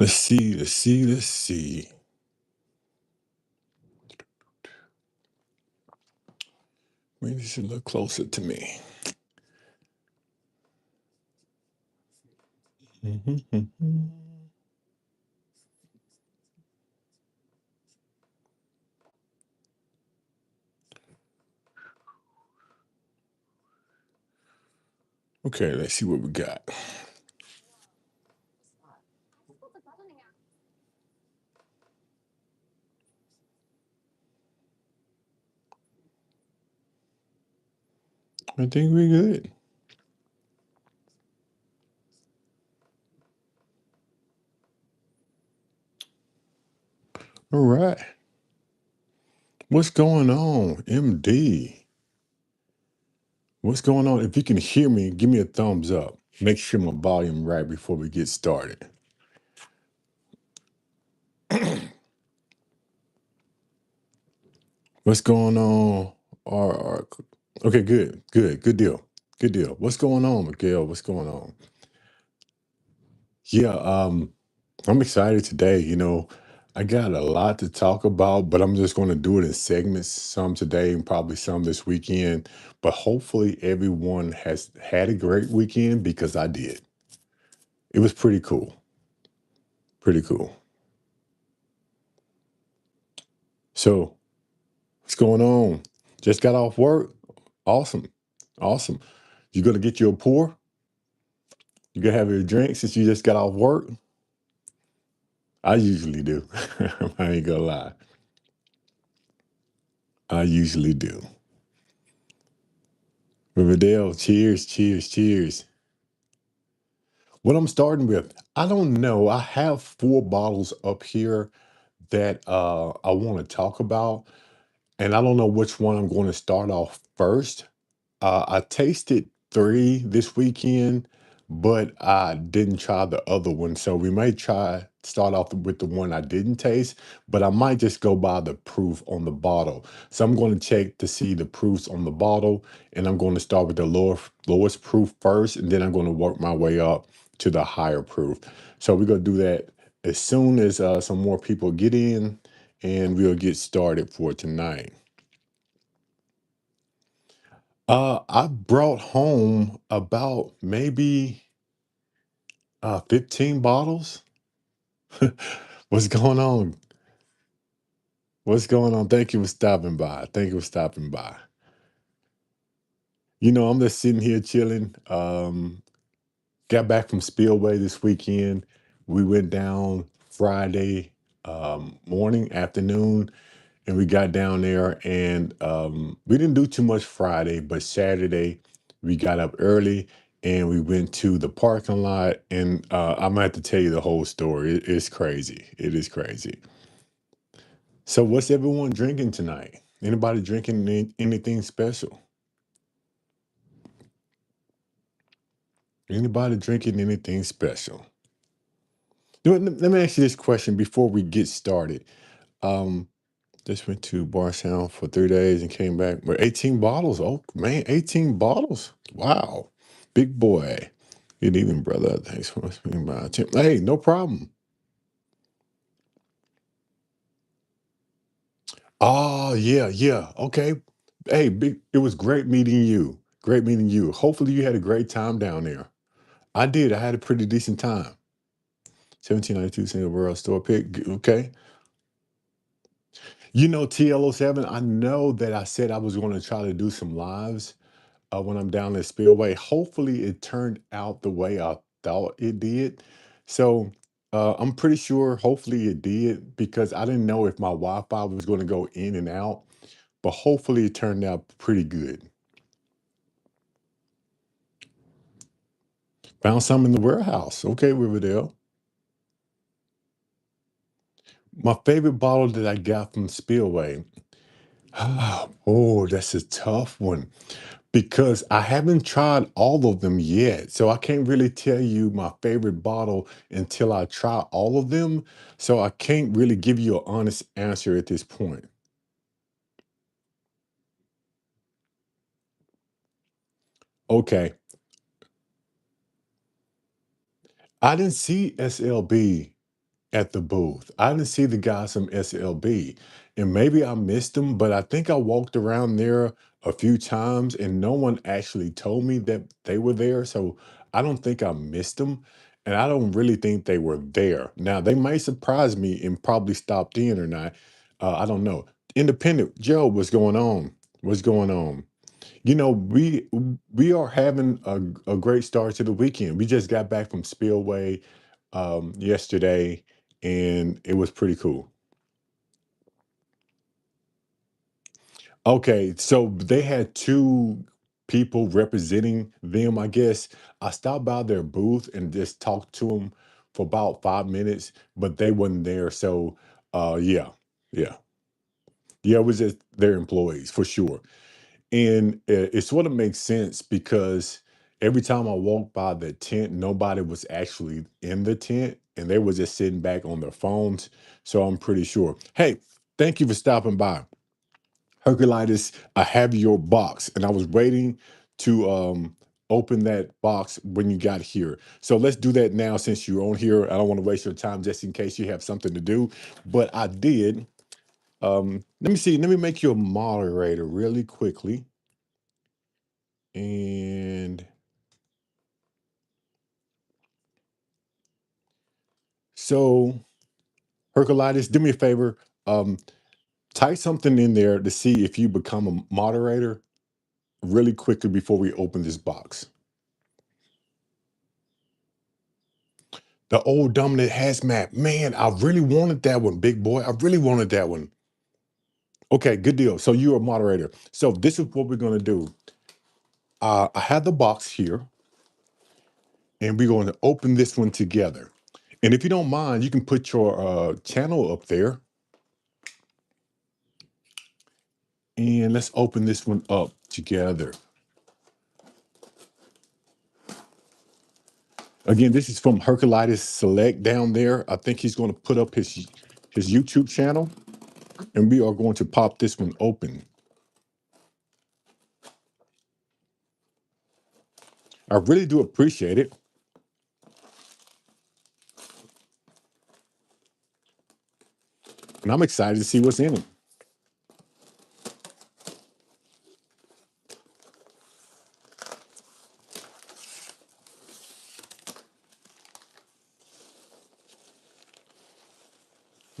Let's see, let's see, let's see. Maybe you should look closer to me. Mhm. Okay, let's see what we got. I think we're good. All right. What's going on, MD? What's going on? If you can hear me, give me a thumbs up. Make sure my volume right before we get started. What's going on? Okay, good deal, good deal. What's going on, Miguel? What's going on? Yeah, I'm excited today. I got a lot to talk about, but I'm just going to do it in segments, some today and probably some this weekend. But hopefully, everyone has had a great weekend because I did. It was pretty cool. Pretty cool. So, what's going on? Just got off work? Awesome. Awesome. You going to get you a pour? You going to have your drink since you just got off work? I usually do. I ain't going to lie. I usually do. Riverdale, cheers, cheers, cheers. What I'm starting with, I don't know. I have four bottles up here that I want to talk about, and I don't know which one I'm going to start off first. I tasted three this weekend, but I didn't try the other one. So we may try start off with the one I didn't taste, but I might just go by the proof on the bottle. So I'm going to check to see the proofs on the bottle, and I'm going to start with the lowest proof first, and then I'm going to work my way up to the higher proof. So we're going to do that as soon as some more people get in, and we'll get started for tonight. I brought home about maybe 15 bottles. What's going on? What's going on? Thank you for stopping by. Thank you for stopping by. I'm just sitting here chilling. Got back from Spillway this weekend. We went down Friday morning, afternoon, and we got down there and we didn't do too much Friday, but Saturday we got up early and we went to the parking lot and I'm gonna have to tell you the whole story. It's crazy. It is crazy. So what's everyone drinking tonight? Anybody drinking anything special? Anybody drinking anything special? Let me ask you this question before we get started. Um, Just went to Barstown for 3 days and came back with 18 bottles. Oh man, 18 bottles. Wow. Big boy. Good evening, brother. Thanks for listening by. Hey, no problem. Oh, yeah, yeah. Okay. Hey, big it was great meeting you. Great meeting you. Hopefully you had a great time down there. I did. I had a pretty decent time. 1792 single world store pick. Okay. TLO7, I know that I said I was going to try to do some lives when I'm down at Spillway. Hopefully, it turned out the way I thought it did. So I'm pretty sure, hopefully, it did because I didn't know if my Wi-Fi was going to go in and out. But hopefully, it turned out pretty good. Found some in the warehouse. Okay, Riverdale. My favorite bottle that I got from Spillway. Oh, that's a tough one. Because I haven't tried all of them yet. So I can't really tell you my favorite bottle until I try all of them. So I can't really give you an honest answer at this point. Okay. I didn't see SLB. at the booth. I didn't see the guys from SLB, and maybe I missed them, but I think I walked around there a few times and no one actually told me that they were there. So I don't think I missed them. And I don't really think they were there. Now, they might surprise me and probably stopped in or not. I don't know. Independent Joe, what's going on? What's going on? We are having a great start to the weekend. We just got back from Spillway yesterday, and it was pretty cool. Okay, so they had two people representing them, I guess. I stopped by their booth and just talked to them for about 5 minutes, but they wasn't there. So, yeah, yeah, yeah, it was just their employees for sure. And it sort of makes sense because every time I walked by the tent, nobody was actually in the tent and they were just sitting back on their phones. So I'm pretty sure. Hey, thank you for stopping by. Herculitis, I have your box and I was waiting to open that box when you got here. So let's do that now since you're on here. I don't want to waste your time just in case you have something to do. But I did. Let me see. Let me make you a moderator really quickly. And so, Herculitis, do me a favor. Um, Type something in there to see if you become a moderator really quickly before we open this box. The old dominant hazmat. Man, I really wanted that one, big boy. I really wanted that one. Okay, good deal. So you're a moderator. So this is what we're going to do. I have the box here, and we're going to open this one together. And if you don't mind, you can put your channel up there. And let's open this one up together. Again, this is from Herculitis Select down there. I think he's going to put up his YouTube channel, and we are going to pop this one open. I really do appreciate it, and I'm excited to see what's in it.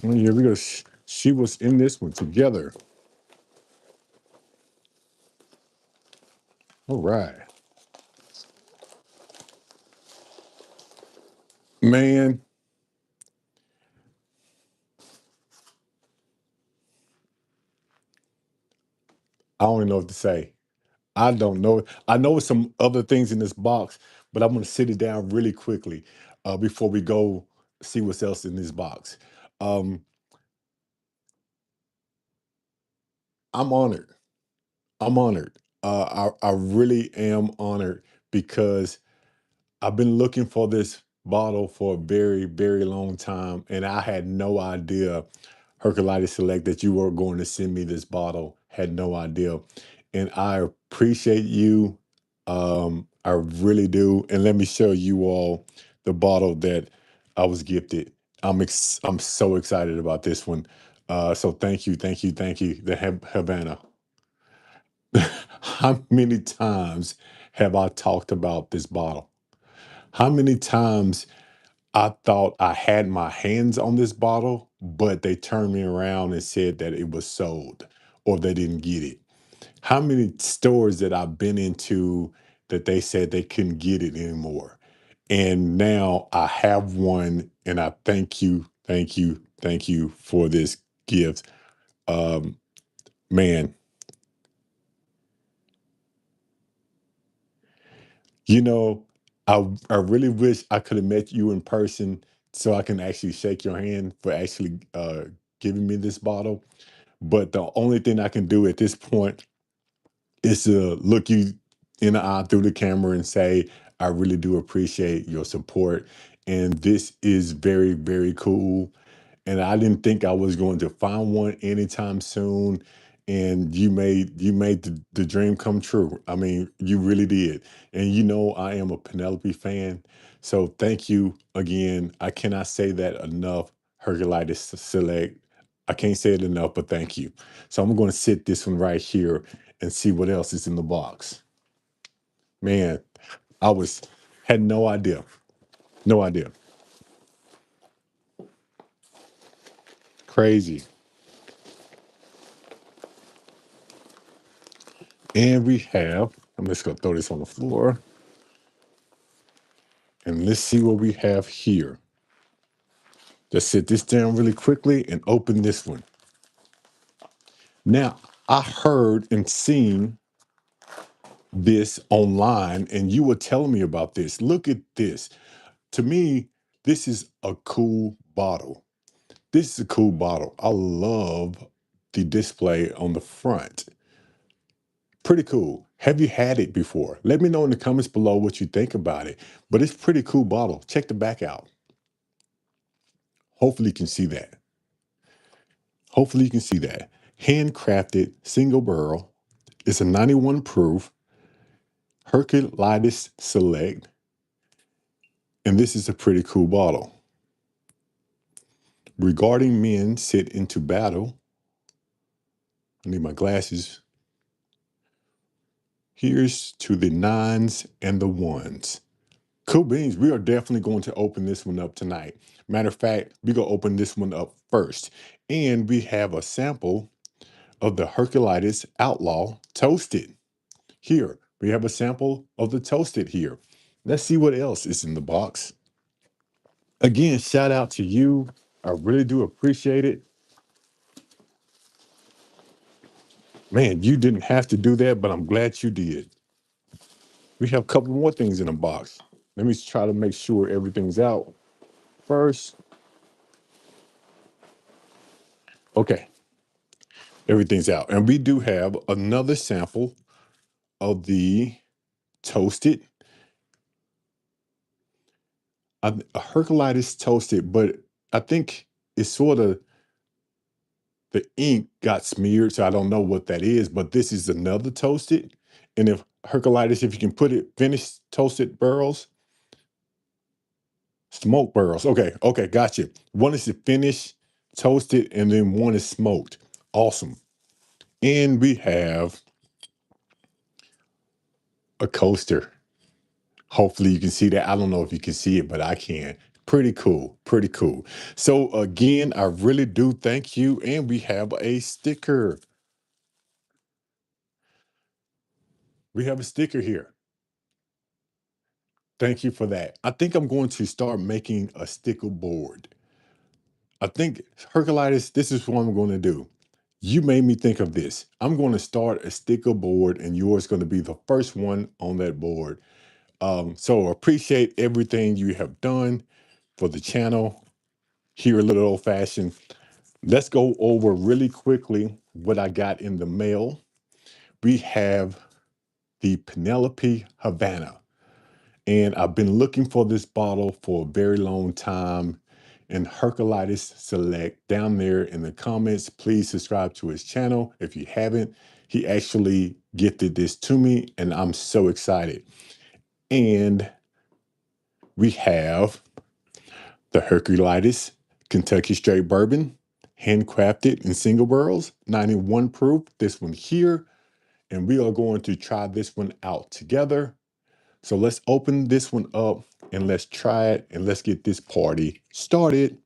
Well, here we go. She was in this one together. All right, man. I don't even know what to say. I don't know. I know some other things in this box, but I'm going to sit it down really quickly before we go see what's else in this box. Um, I'm honored. I'm honored. I really am honored because I've been looking for this bottle for a very, very long time, and I had no idea, Herculitis Select, that you were going to send me this bottle. Had no idea, and I appreciate you. I really do. And let me show you all the bottle that I was gifted. I'm so excited about this one. So thank you, thank you, thank you. The Havana. How many times have I talked about this bottle? How many times I thought I had my hands on this bottle, but they turned me around and said that it was sold or they didn't get it? How many stores that I've been into that they said they couldn't get it anymore? And now I have one, and I thank you, thank you, thank you for this gift. Um, Man, you know, I really wish I could have met you in person so I can actually shake your hand for actually giving me this bottle. But the only thing I can do at this point is to look you in the eye through the camera and say, I really do appreciate your support. And this is very, very cool. And I didn't think I was going to find one anytime soon. And you made the dream come true. I mean, you really did. And you know I am a Penelope fan. So thank you again. I cannot say that enough. Herculitis Select. I can't say it enough, but thank you. So I'm going to sit this one right here and see what else is in the box. Man, I had no idea. No idea. Crazy. And we have, I'm just going to throw this on the floor. And let's see what we have here. Just sit this down really quickly and open this one. Now, I heard and seen this online, and you were telling me about this. Look at this. To me, this is a cool bottle. This is a cool bottle. I love the display on the front. Pretty cool. Have you had it before? Let me know in the comments below what you think about it. But it's a pretty cool bottle. Check the back out. Hopefully you can see that. Hopefully you can see that. Handcrafted single barrel. It's a 91 proof Herculitis Select. And this is a pretty cool bottle. Regarding men sit into battle. I need my glasses. Here's to the nines and the ones. Cool beans. We are definitely going to open this one up tonight. Matter of fact, we're going to open this one up first. And we have a sample of the Herculitis Outlaw Toasted. Here, we have a sample of the Toasted here. Let's see what else is in the box. Again, shout out to you. I really do appreciate it. Man, you didn't have to do that, but I'm glad you did. We have a couple more things in the box. Let me try to make sure everything's out first. Okay, everything's out. And we do have another sample of the Toasted, a Herculitis Toasted, but I think it's sort of the ink got smeared, so I don't know what that is, but this is another Toasted. And if Herculitis, if you can put it, finished toasted barrels, smoke barrels. Okay, okay, gotcha. One is the finished, toasted, and then one is smoked. Awesome. And we have a coaster. Hopefully you can see that. I don't know if you can see it, but I can. Pretty cool. Pretty cool. So again, I really do thank you. And we have a sticker. We have a sticker here. Thank you for that. I think I'm going to start making a sticker board. I think Herculitis, this is what I'm going to do. You made me think of this. I'm going to start a sticker board, and yours going to be the first one on that board. So appreciate everything you have done for the channel here at Little Old Fashioned. Let's go over really quickly what I got in the mail. We have the Penelope Havana. And I've been looking for this bottle for a very long time. And Herculitis Select down there in the comments, please subscribe to his channel if you haven't. He actually gifted this to me, and I'm so excited. And we have the Herculitis Kentucky Straight Bourbon, handcrafted in single barrels, 91 proof. This one here. And we are going to try this one out together. So let's open this one up and let's try it and let's get this party started.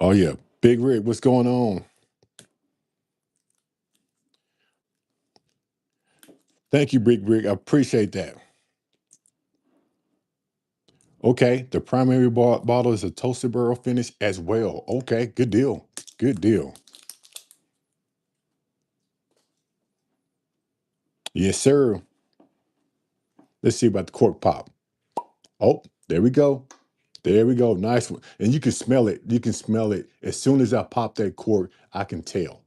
Oh yeah, Big Rick, what's going on? Thank you, Big Rick. I appreciate that. Okay, the primary bottle is a toasted barrel finish as well. Okay, good deal. Good deal. Yes, sir. Let's see about the cork pop. Oh, there we go. There we go. Nice one. And you can smell it. You can smell it. As soon as I pop that cork, I can tell.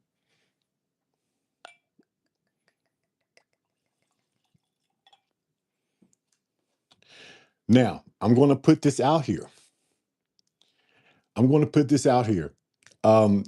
Now, I'm going to put this out here. I'm going to put this out here. Um,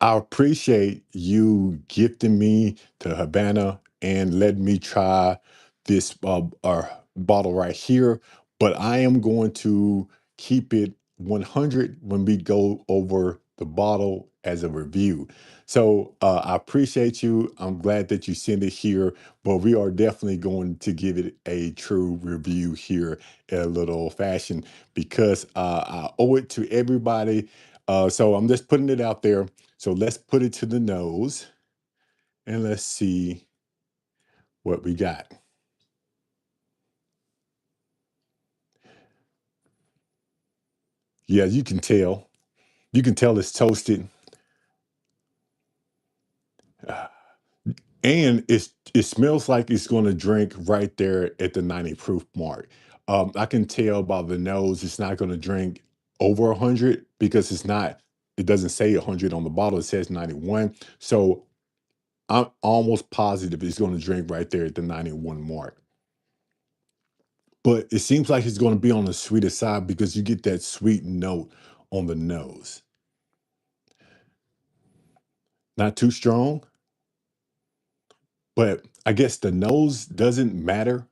I appreciate you gifting me to Havana and letting me try this bottle right here. but I am going to keep it 100 when we go over the bottle as a review. So I appreciate you. I'm glad that you sent it here, but we are definitely going to give it a true review here at a little old fashioned because I owe it to everybody. So I'm just putting it out there. So let's put it to the nose and let's see what we got. Yeah, you can tell. You can tell it's toasted. And it smells like it's going to drink right there at the 90 proof mark. I can tell by the nose it's not going to drink over 100 because it's not. It doesn't say 100 on the bottle. It says 91. So I'm almost positive it's going to drink right there at the 91 mark. But it seems like it's going to be on the sweeter side because you get that sweet note on the nose. Not too strong, but I guess the nose doesn't matter.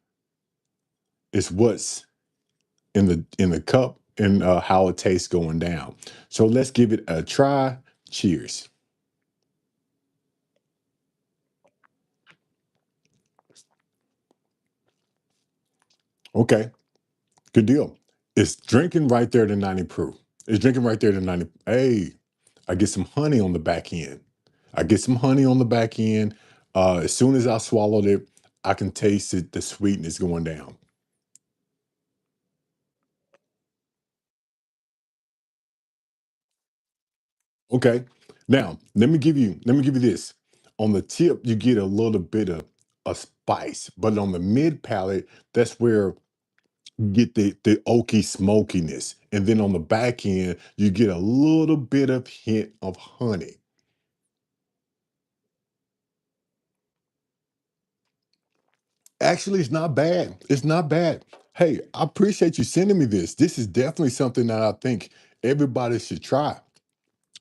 It's what's in the cup and how it tastes going down. So let's give it a try. Cheers. Okay, good deal. It's drinking right there to 90 proof. It's drinking right there to 90. Hey, I get some honey on the back end. I get some honey on the back end. As soon as I swallowed it, I can taste it, the sweetness going down. Okay. Now, let me give you this. On the tip, you get a little bit of a spice, but on the mid palate, that's where you get the oaky smokiness. And then on the back end, you get a little bit of hint of honey. Actually, it's not bad. It's not bad. Hey, I appreciate you sending me this. This is definitely something that I think everybody should try.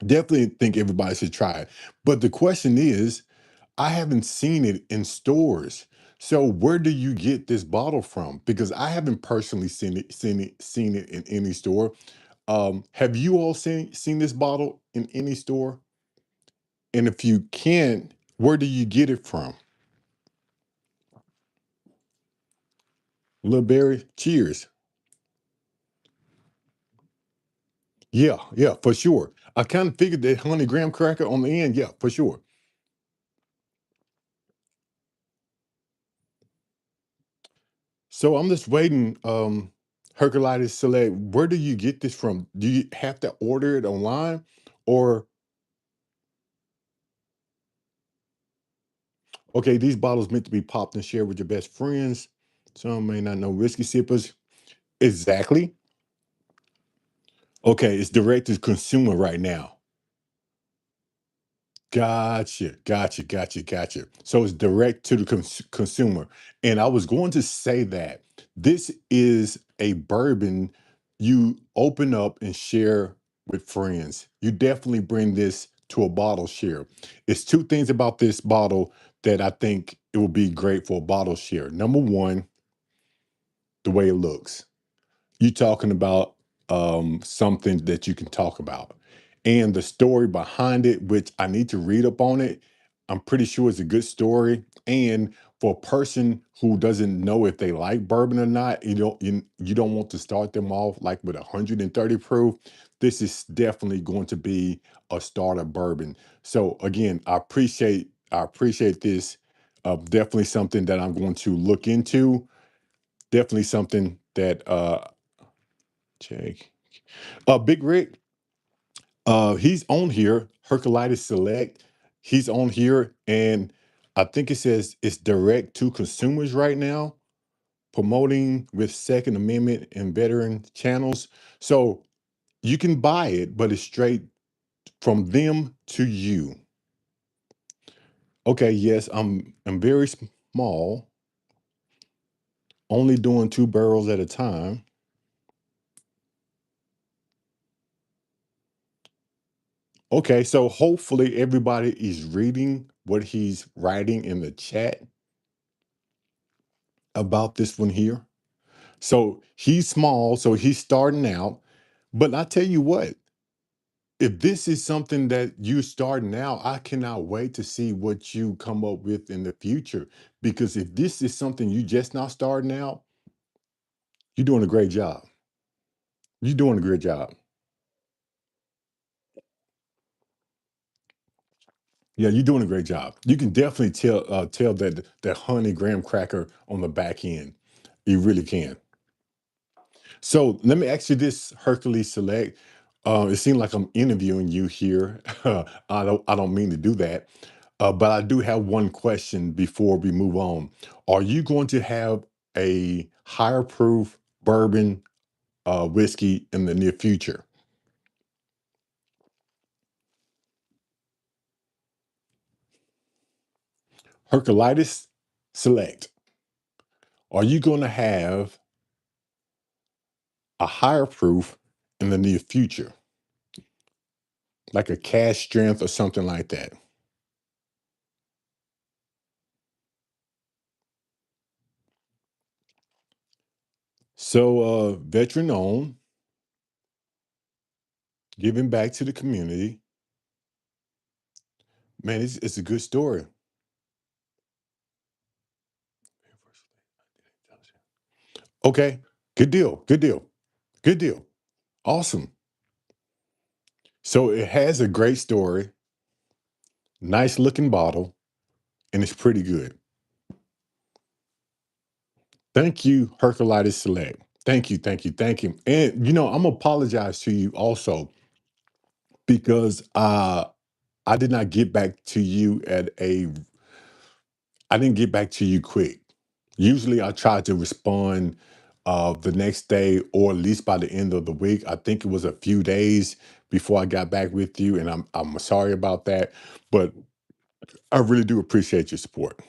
Definitely think everybody should try it. But the question is, I haven't seen it in stores. So where do you get this bottle from? Because I haven't personally seen it in any store. Have you all seen this bottle in any store? And if you can't, where do you get it from? Little Berry, cheers. Yeah, yeah, for sure. I kind of figured that honey graham cracker on the end. Yeah, for sure. So I'm just waiting. Herculitis Select. Where do you get this from? Do you have to order it online, or okay? These bottles meant to be popped and shared with your best friends. Some may not know whiskey sippers. Exactly. Okay, it's direct to consumer right now. Gotcha, gotcha, gotcha, gotcha. So it's direct to the consumer. And I was going to say that this is a bourbon you open up and share with friends. You definitely bring this to a bottle share. It's two things about this bottle that I think it will be great for a bottle share. Number one, the way it looks. You talking about something that you can talk about and the story behind it, which I need to read up on it. I'm pretty sure it's a good story. And for a person who doesn't know if they like bourbon or not, you don't want to start them off like with 130 proof. This is definitely going to be a starter bourbon. So again, I appreciate this. Definitely something that I'm going to look into. Definitely something that check. Big Rick, he's on here, Herculitis Select. He's on here, and I think it says it's direct to consumers right now, promoting with Second Amendment and veteran channels. So you can buy it, but it's straight from them to you. Okay, yes, I'm very small, only doing 2 barrels at a time. Okay, so hopefully everybody is reading what he's writing in the chat about this one here. So he's small, so he's starting out. But I tell you what, if this is something that you're starting out, I cannot wait to see what you come up with in the future. Because if this is something you just not starting out, you're doing a great job. You're doing a great job. Yeah, you're doing a great job. You can definitely tell that honey graham cracker on the back end. You really can. So let me ask you this, Hercules Select. It seems like I'm interviewing you here. I don't mean to do that, but I do have one question before we move on. Are you going to have a higher proof bourbon whiskey in the near future? Herculitis Select. Are you going to have a higher proof in the near future, like a cash strength or something like that? So, veteran owned, giving back to the community. Man, it's a good story. Okay, good deal, good deal, good deal. Awesome. So it has a great story, nice looking bottle, and it's pretty good. Thank you, Herculitis Select. Thank you, thank you, thank you. And I'm gonna apologize to you also because I did not get back to you I didn't get back to you quick. Usually I try to respond the next day or at least by the end of the week. I think it was a few days before I got back with you, and I'm sorry about that, but I really do appreciate your support.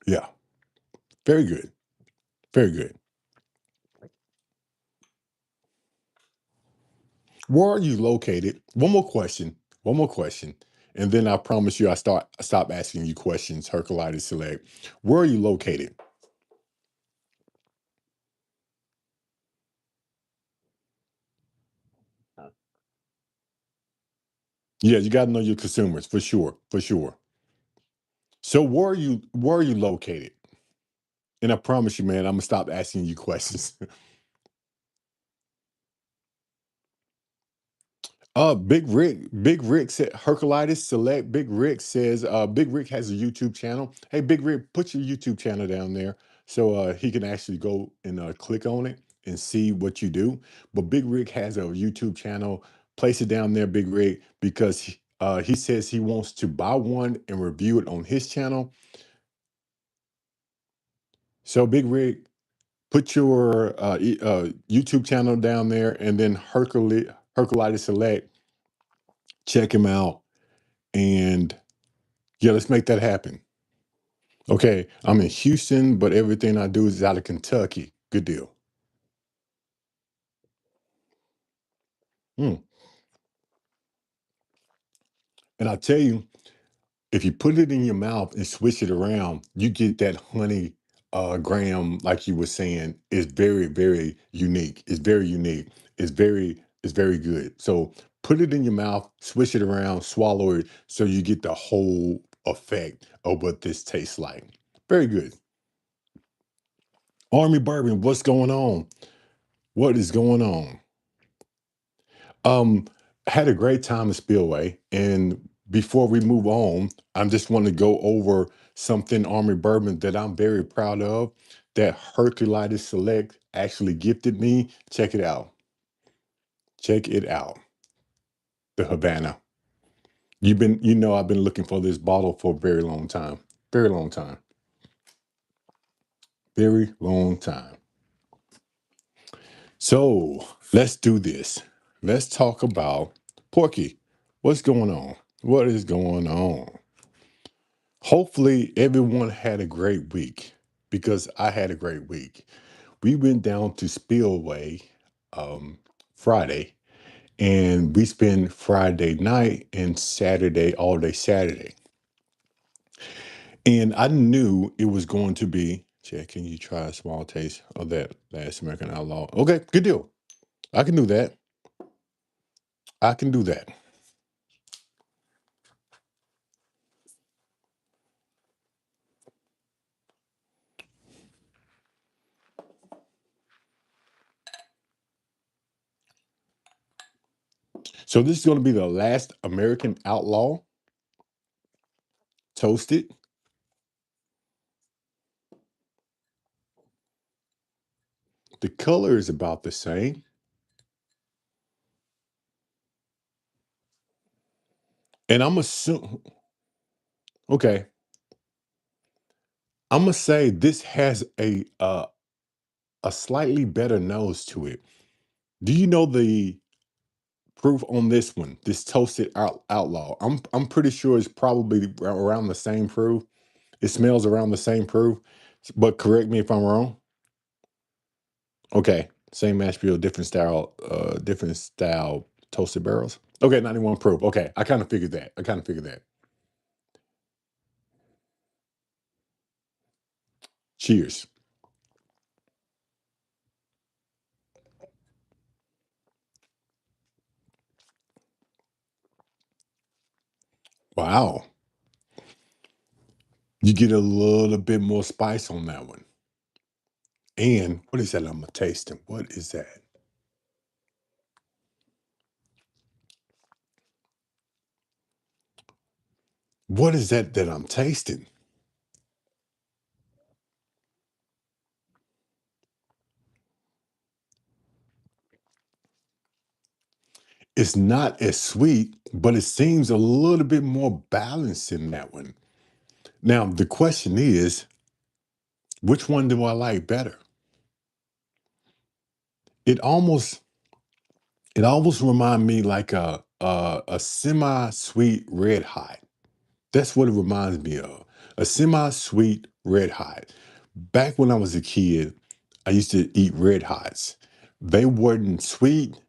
Yeah, very good. Very good. Where are you located? One more question. One more question. And then I promise you I stop asking you questions, Herculitis Select. Where are you located? Yeah, you gotta know your consumers for sure. For sure. So where are you located? And I promise you, man, I'm gonna stop asking you questions. Big Rick said Herculitis Select. Big Rick says, Big Rick has a YouTube channel. Hey, Big Rick, put your YouTube channel down there so he can actually go and click on it and see what you do. But Big Rick has a YouTube channel. Place it down there, Big Rick, because he says he wants to buy one and review it on his channel. So Big Rick, put your YouTube channel down there, and then Herculitis Select, check him out, and yeah, let's make that happen. Okay, I'm in Houston, but everything I do is out of Kentucky. Good deal. Mm. And I tell you, if you put it in your mouth and switch it around, you get that honey graham, like you were saying, is very, very unique. It's very unique. It's very good. So put it in your mouth, switch it around, swallow it, so you get the whole effect of what this tastes like. Very good. Army Bourbon, what's going on? What is going on? Um, had a great time at Spillway, and before we move on, I just want to go over something Army Bourbon that I'm very proud of. That Herculitis Select actually gifted me. Check it out. Check it out. The Havana. I've been looking for this bottle for a very long time. Very long time. Very long time. So let's do this. Let's talk about Porky. What's going on? What is going on? Hopefully, everyone had a great week because I had a great week. We went down to Spillway um, Friday, and we spent Friday night and Saturday, all day Saturday. And I knew it was going to be, Chad, can you try a small taste of that last American Outlaw? Okay, good deal. I can do that. I can do that. So this is going to be the last American Outlaw toasted. The color is about the same. And I'm assuming, okay, I'm gonna say this has a slightly better nose to it. Do you know the proof on this one? This toasted outlaw. I'm pretty sure it's probably around the same proof. It smells around the same proof. But correct me if I'm wrong. Okay, same mash bill, different style toasted barrels. Okay, 91 proof. Okay, I kind of figured that. I kind of figured that. Cheers. Wow. You get a little bit more spice on that one. And what is that I'm tasting? What is that? What is that I'm tasting? It's not as sweet, but it seems a little bit more balanced in that one. Now, the question is, which one do I like better? It almost it almost remind me like a semi-sweet red hot. That's what it reminds me of. A semi-sweet red hot. Back when I was a kid, I used to eat red hots. They weren't sweet,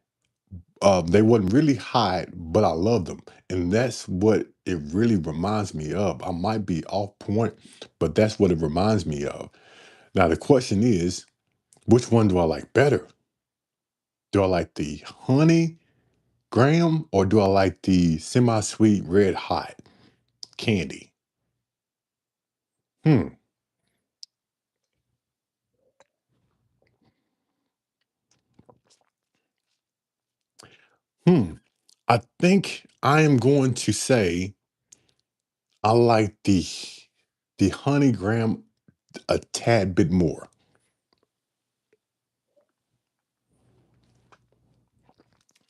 they wasn't really hot, but I loved them. And that's what it really reminds me of. I might be off point, but that's what it reminds me of. Now, the question is, which one do I like better? Do I like the honey graham or do I like the semi sweet red hot candy? Hmm. Hmm. I think I am going to say I like the honey graham a tad bit more.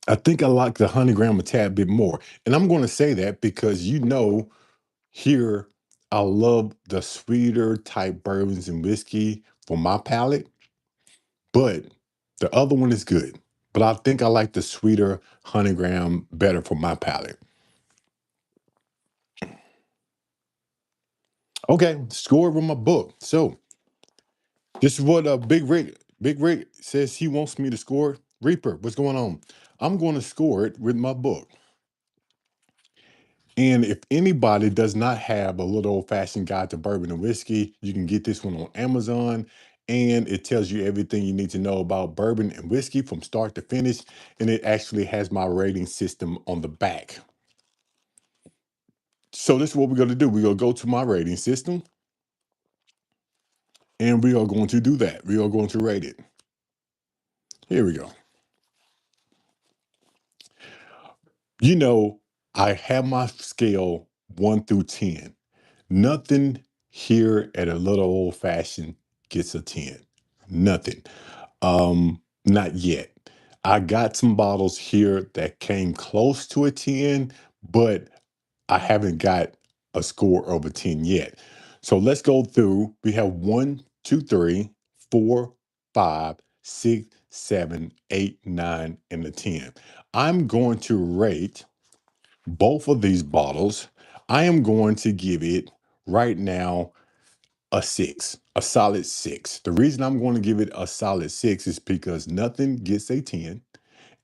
I think I like the honey graham a tad bit more. And I'm going to say that because here I love the sweeter type bourbons and whiskey for my palate, but the other one is good. But I think I like the sweeter honey graham better for my palate. Okay, score from my book. So this is what Big Rick says he wants me to score. Reaper, what's going on? I'm going to score it with my book. And if anybody does not have a little old fashioned guide to bourbon and whiskey, you can get this one on Amazon. And it tells you everything you need to know about bourbon and whiskey from start to finish. And it actually has my rating system on the back. So this is what we're going to do. We're going to go to my rating system and we are going to do that. We are going to rate it. Here we go. You know, I have my scale 1 through 10. Nothing here at a little old fashioned gets a 10. Nothing. Not yet. I got some bottles here that came close to a 10, but I haven't got a score of a 10 yet. So let's go through. We have 1, 2, 3, 4, 5, 6, 7, 8, 9, and a 10. I'm going to rate both of these bottles. I am going to give it right now a 6, a solid 6. The reason I'm going to give it a solid 6 is because nothing gets a 10.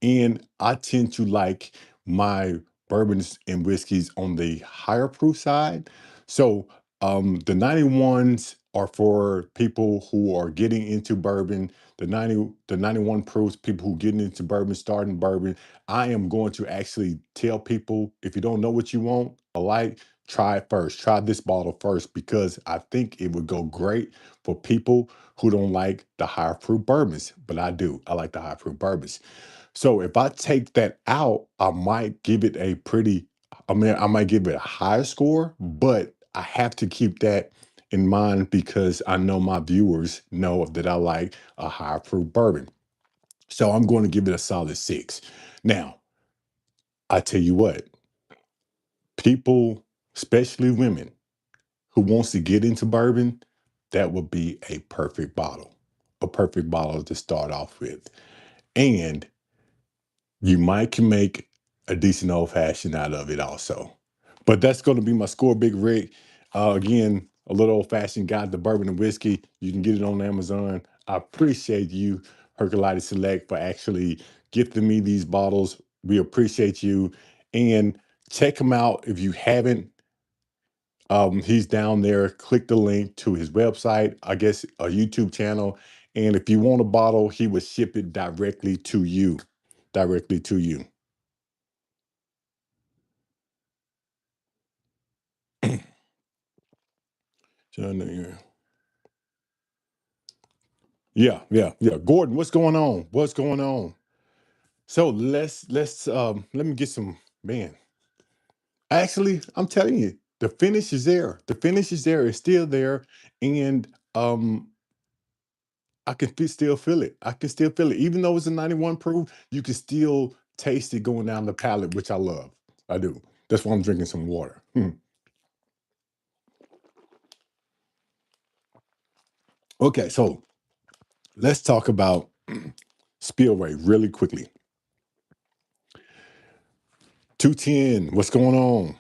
And I tend to like my bourbons and whiskeys on the higher proof side. So The 91s are for people who are getting into bourbon. The 91 proofs, people who getting into bourbon, starting bourbon. I am going to actually tell people, if you don't know what you want, a light, try it first. Try this bottle first, because I think it would go great for people who don't like the higher proof bourbons. But I do. I like the high proof bourbons. So if I take that out, I might give it a pretty, I mean, I might give it a higher score, but I have to keep that in mind because I know my viewers know that I like a higher proof bourbon. So I'm going to give it a solid 6. Now, I tell you what, people, especially women who wants to get into bourbon, that would be a perfect bottle to start off with. And you might can make a decent old fashioned out of it also. But that's going to be my score, Big Rick. Again, a little old fashioned guide to bourbon and whiskey. You can get it on Amazon. I appreciate you, Herculitis Select, for actually gifting me these bottles. We appreciate you. And check him out if you haven't. He's down there. Click the link to his website, I guess a YouTube channel. And if you want a bottle, he would ship it directly to you. Directly to you. Yeah, yeah, yeah. Gordon, what's going on? What's going on? So let's let me get some, man. Actually, I'm telling you, the finish is there. The finish is there. It's still there, and I can still feel it. I can still feel it, even though it's a 91 proof. You can still taste it going down the palate, which I love. I do. That's why I'm drinking some water. Okay, so let's talk about Spillway really quickly. 210. What's going on?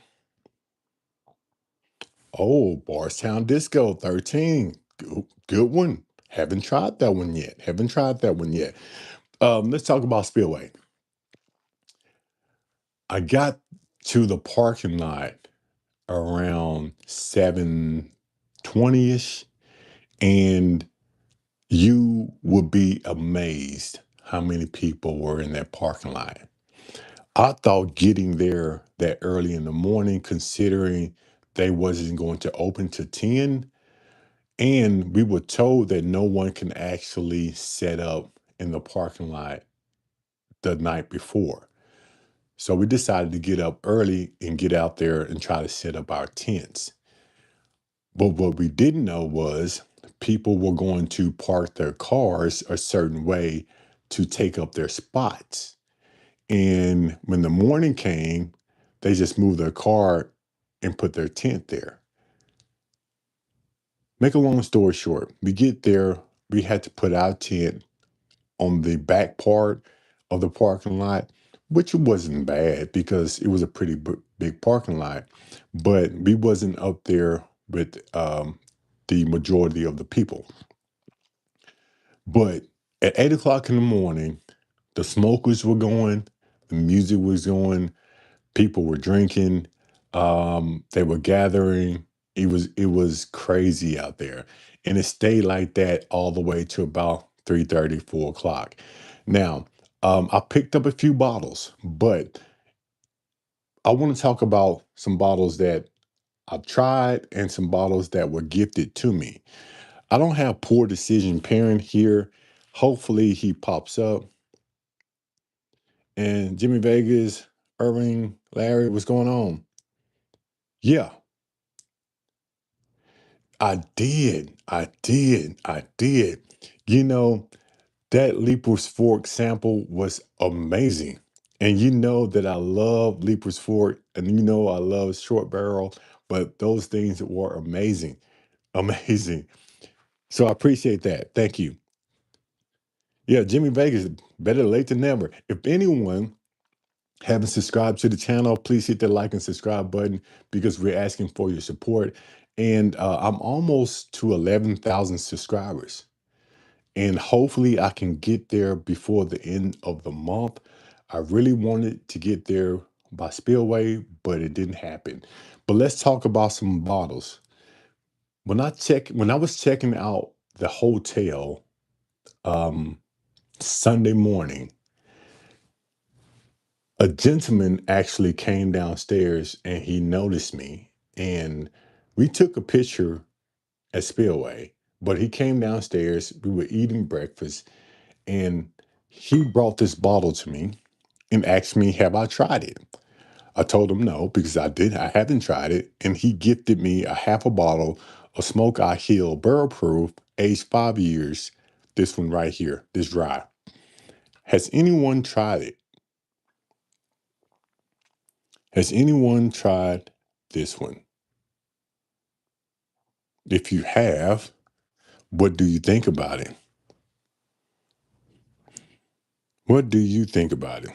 Oh, Barstown Disco 13. Good one. Haven't tried that one yet. Haven't tried that one yet. Let's talk about Spillway. I got to the parking lot around 7:20ish, and you would be amazed how many people were in that parking lot. I thought getting there that early in the morning, considering they wasn't going to open to 10. And we were told that no one can actually set up in the parking lot the night before. So we decided to get up early and get out there and try to set up our tents. But what we didn't know was people were going to park their cars a certain way to take up their spots. And when the morning came, they just moved their car and put their tent there. Make a long story short, we get there, we had to put our tent on the back part of the parking lot, which wasn't bad because it was a pretty big parking lot, but we wasn't up there with the majority of the people. But at 8 o'clock in the morning, the smokers were going, the music was going, people were drinking, they were gathering. It was crazy out there, and it stayed like that all the way to about 3:30, 4 o'clock. Now, I picked up a few bottles, but I want to talk about some bottles that I've tried and some bottles that were gifted to me. I don't have poor decision pairing here. Hopefully, he pops up. And Jimmy Vegas, Irving, Larry, what's going on? Yeah, I did. I did. I did. You know, that Leaper's Fork sample was amazing. And you know that I love Leaper's Fork and you know I love Short Barrel, but those things were amazing. Amazing. So I appreciate that. Thank you. Yeah, Jimmy Vegas, better late than never. If anyone haven't subscribed to the channel, please hit the like and subscribe button because we're asking for your support. And I'm almost to 11,000 subscribers. And hopefully I can get there before the end of the month. I really wanted to get there by Spillway, but it didn't happen. But let's talk about some bottles. When I was checking out the hotel um, Sunday morning, a gentleman actually came downstairs and he noticed me, and we took a picture at Spillway. But he came downstairs. We were eating breakfast, and he brought this bottle to me and asked me, "Have I tried it?" I told him no because I haven't tried it, and he gifted me a half a bottle of Smoke Eye Hill Barrel Proof, aged 5 years. This one right here, this dry. Has anyone tried it? Has anyone tried this one? If you have, what do you think about it? What do you think about it?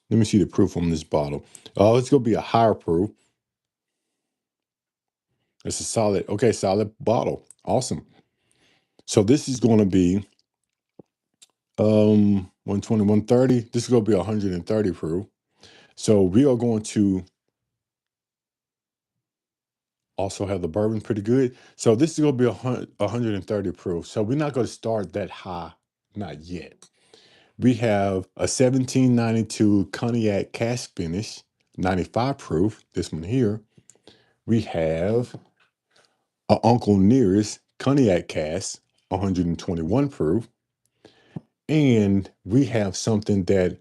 Let me see the proof on this bottle. Oh, it's gonna be a higher proof. It's a solid, okay, solid bottle. Awesome. So this is gonna be 120, 130. This is gonna be 130 proof. So we are going to also have the bourbon pretty good. So this is gonna be 130 proof. So we're not gonna start that high, not yet. We have a 1792 cognac cask finish, 95 proof. This one here. We have a Uncle Nearest cognac cask, 121 proof. And we have something that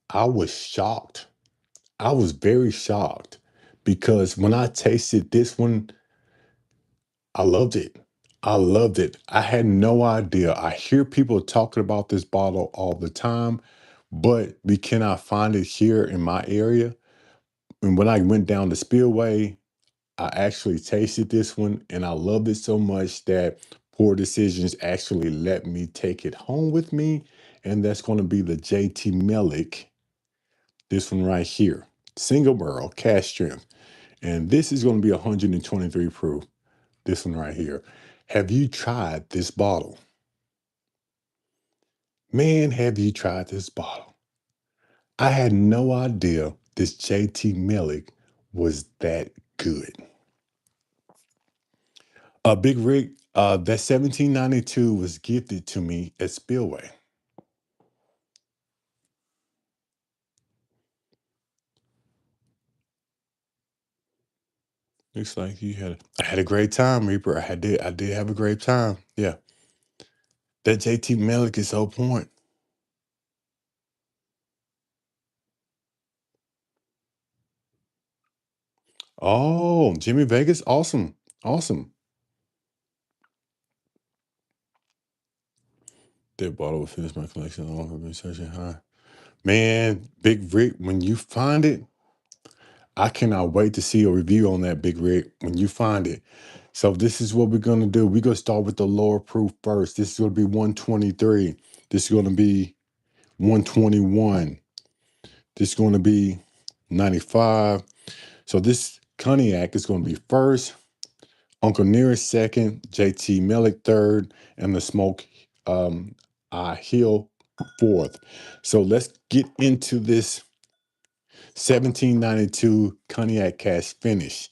I was shocked. I was very shocked because when I tasted this one, I loved it. I loved it. I had no idea. I hear people talking about this bottle all the time, but we cannot find it here in my area. And when I went down the Spillway, I actually tasted this one and I loved it so much that Poor Decisions actually let me take it home with me. And that's going to be the JT Meleck, this one right here. Single barrel, cask strength. And this is going to be 123 proof. This one right here. Have you tried this bottle? Man, have you tried this bottle? I had no idea this JT Meleck was that good. Big Rick, that 1792 was gifted to me at Spillway. Looks like I had a great time, Reaper. I did have a great time. Yeah. That JT Meleck is so point. Oh, Jimmy Vegas, awesome. Awesome. That bottle will finish my collection along with me such a high. Man, Big Rick, when you find it, I cannot wait to see a review on that, Big Rick, when you find it. So this is what we're gonna do. We're gonna start with the lower proof first. This is gonna be 123. This is gonna be 121. This is gonna be 95. So this cognac is gonna be first, Uncle Nearest second, JT Meleck third, and the Smoke Hill fourth. So let's get into this 1792 cognac cask finish.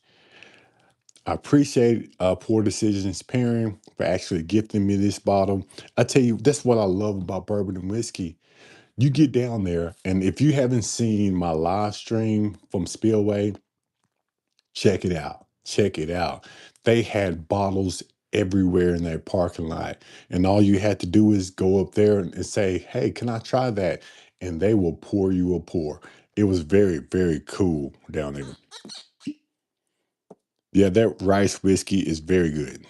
I appreciate Poor Decisions pairing for actually gifting me this bottle. I tell you, that's what I love about bourbon and whiskey. You get down there, and if you haven't seen my live stream from Spillway, check it out. Check it out. They had bottles everywhere in their parking lot. And all you had to do is go up there and say, "Hey, can I try that?" And they will pour you a pour. It was very, very cool down there. Yeah, that rice whiskey is very good.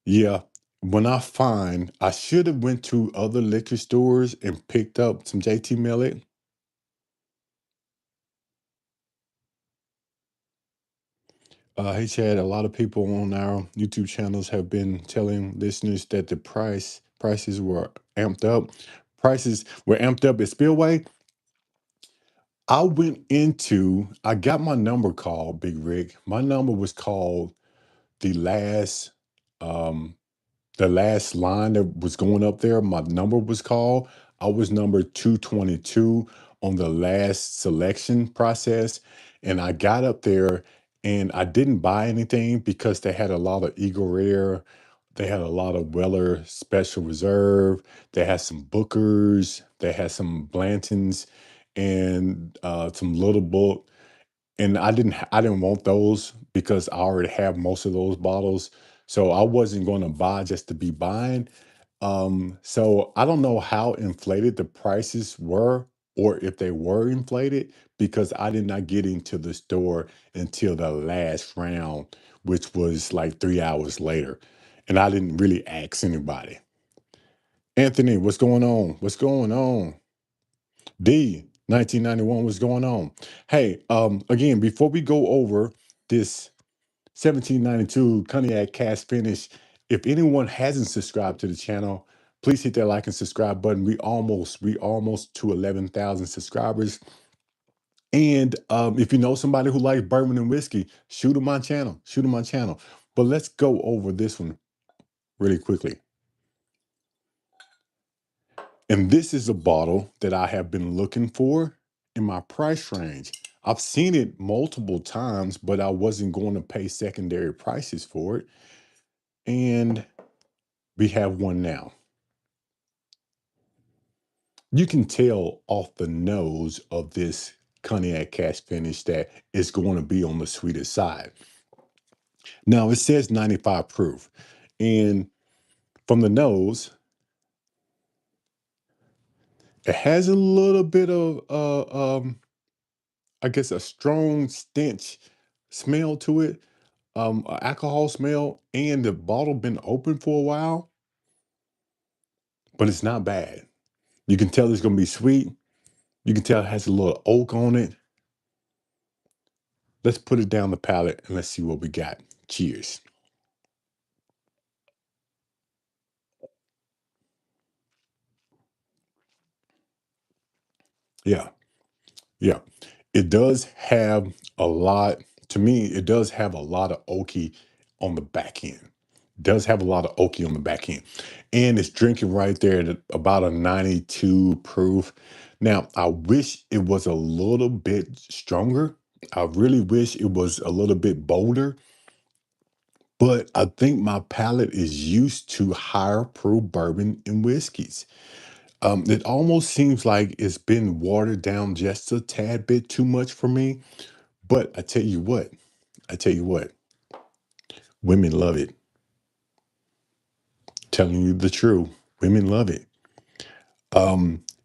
Yeah. When I should have went to other liquor stores and picked up some JT Millet. Hey Chad, a lot of people on our YouTube channels have been telling listeners that the prices were amped up. Prices were amped up at Spillway. I got my number called, Big Rick. My number was called the last um the last line that was going up there. My number was called. I was number 222 on the last selection process, and I got up there and I didn't buy anything because they had a lot of Eagle Rare, they had a lot of Weller Special Reserve, they had some Bookers, they had some Blantons, and some Little Book. And I didn't want those because I already have most of those bottles. So I wasn't going to buy just to be buying. So I don't know how inflated the prices were or if they were inflated because I did not get into the store until the last round, which was like 3 hours later. And I didn't really ask anybody. Anthony, what's going on? What's going on? D 1991, what's going on? Hey, again, before we go over this 1792 cognac cast finish, if anyone hasn't subscribed to the channel, please hit that like and subscribe button. We almost to 11,000 subscribers. And if you know somebody who likes bourbon and whiskey, shoot them my channel. Shoot them my channel. But let's go over this one really quickly. And this is a bottle that I have been looking for in my price range. I've seen it multiple times, but I wasn't going to pay secondary prices for it. And we have one now. You can tell off the nose of this cognac cast finish that it's going to be on the sweeter side. Now it says 95 proof, and from the nose, it has a little bit of I guess a strong stench smell to it, a alcohol smell, and the bottle been open for a while, but it's not bad. You can tell it's gonna be sweet. You can tell it has a little oak on it. Let's put it down the palate and let's see what we got. Cheers. Yeah, yeah. It does have a lot, to me, it does have a lot of oaky on the back end. Does have a lot of oaky on the back end. And it's drinking right there at about a 92 proof. Now, I wish it was a little bit stronger. I really wish it was a little bit bolder, but I think my palate is used to higher proof bourbon and whiskeys. It almost seems like it's been watered down just a tad bit too much for me. But I tell you what, women love it. Telling you the truth, women love it.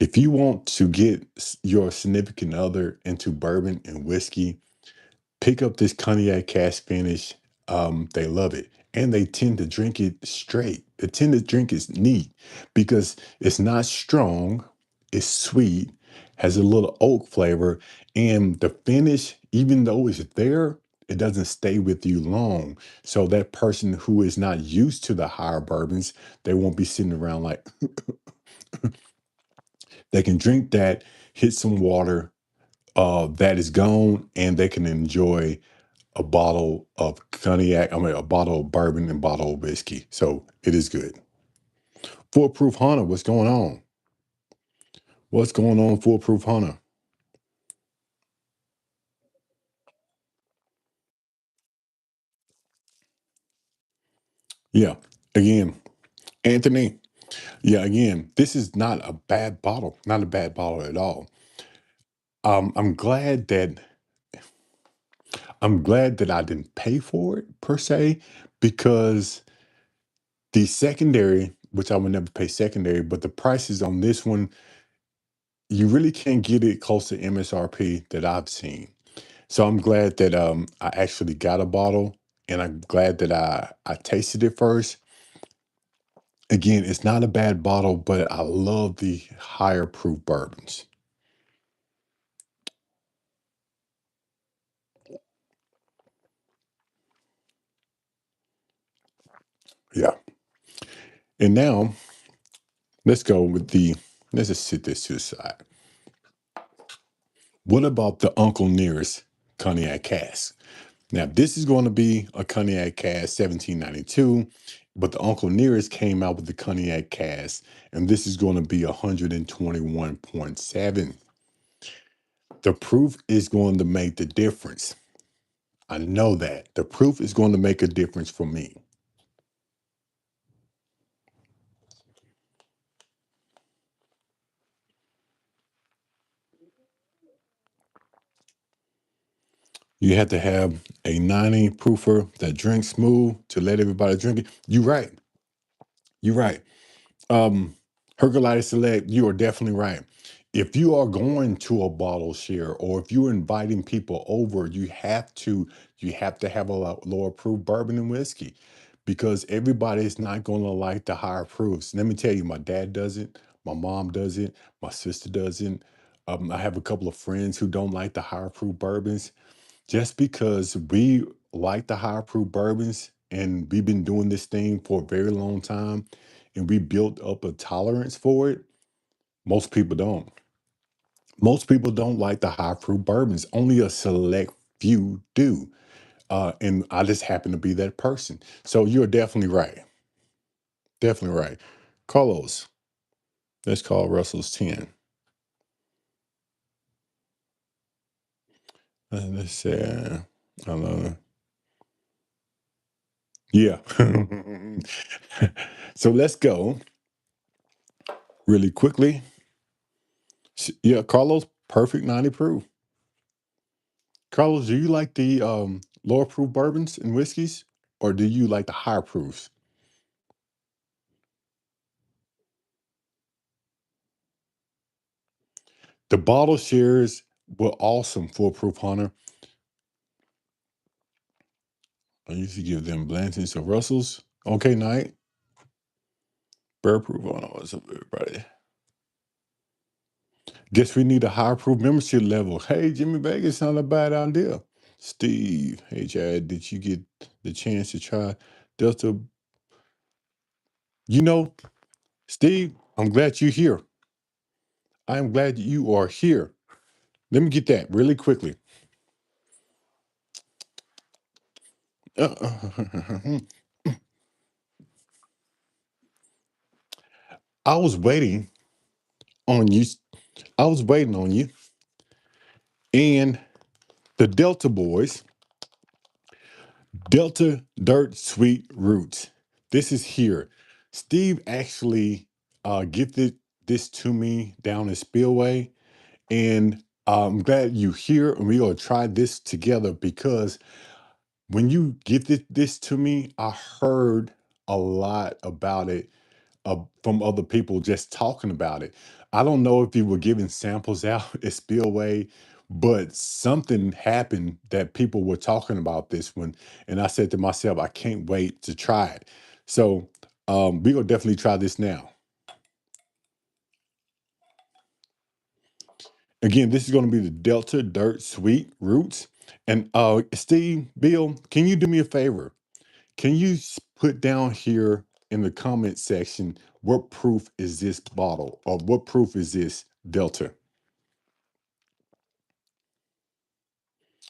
If you want to get your significant other into bourbon and whiskey, pick up this cognac cask finish. They love it. And they tend to drink it straight. They tend to drink it neat because it's not strong, it's sweet, has a little oak flavor, and the finish, even though it's there, it doesn't stay with you long. So that person who is not used to the higher bourbons, they won't be sitting around like they can drink that, hit some water, that is gone, and they can enjoy a bottle of cognac, I mean, a bottle of bourbon and bottle of whiskey. So it is good. Foolproof Hunter, what's going on? What's going on, Foolproof Hunter? Yeah, again, Anthony. Yeah, again, this is not a bad bottle, not a bad bottle at all. I'm glad that I didn't pay for it per se, because the secondary, which I would never pay secondary, but the prices on this one, you really can't get it close to MSRP that I've seen. So I'm glad that I actually got a bottle, and I'm glad that I tasted it first. Again, it's not a bad bottle, but I love the higher proof bourbons. Yeah. And now let's go with let's just sit this to the side. What about the Uncle Nearest cognac cask? Now, this is going to be a cognac cask 1792, but the Uncle Nearest came out with the cognac cask, and this is going to be 121.7. The proof is going to make the difference. I know that. The proof is going to make a difference for me. You have to have a 90 proofer that drinks smooth to let everybody drink it. You're right. You're right. Um, Herculitis Select, you are definitely right. If you are going to a bottle share or if you're inviting people over, you have to have a lower proof bourbon and whiskey because everybody is not going to like the higher proofs. Let me tell you, my dad doesn't, my mom doesn't, my sister doesn't. I have a couple of friends who don't like the higher proof bourbons just because we like the high proof bourbons and we've been doing this thing for a very long time and we built up a tolerance for it. Most people don't. Most people don't like the high proof bourbons. Only a select few do. And I just happen to be that person. So you're definitely right. Definitely right. Carlos, let's call Russell's 10. Let's say, I don't know. Yeah. So let's go really quickly. Yeah, Carlos, perfect 90 proof. Carlos, do you like the lower proof bourbons and whiskeys, or do you like the higher proofs? The bottle shares were awesome, foolproof Hunter. I used to give them Blantons or Russells. Okay, night. Bear proof. Oh, no, what's up, everybody? Guess we need a higher proof membership level. Hey, Jimmy Vegas, not a bad idea. Steve, hey, Chad, did you get the chance to try Delta? You know, Steve, I'm glad you're here. I'm glad you are here. Let me get that really quickly. I was waiting on you. I was waiting on you and the Delta boys, Delta Dirt Sweet Roots. This is here. Steve actually gifted this to me down in Spillway, and I'm glad you here. And we're gonna try this together because when you gifted this to me, I heard a lot about it from other people just talking about it. I don't know if you were giving samples out at Spillway, but something happened that people were talking about this one. And I said to myself, I can't wait to try it. So we're going to definitely try this now. Again, this is going to be the Delta Dirt Sweet Roots. And Steve, Bill, can you do me a favor? Can you put down here in the comment section what proof is this bottle or what proof is this Delta?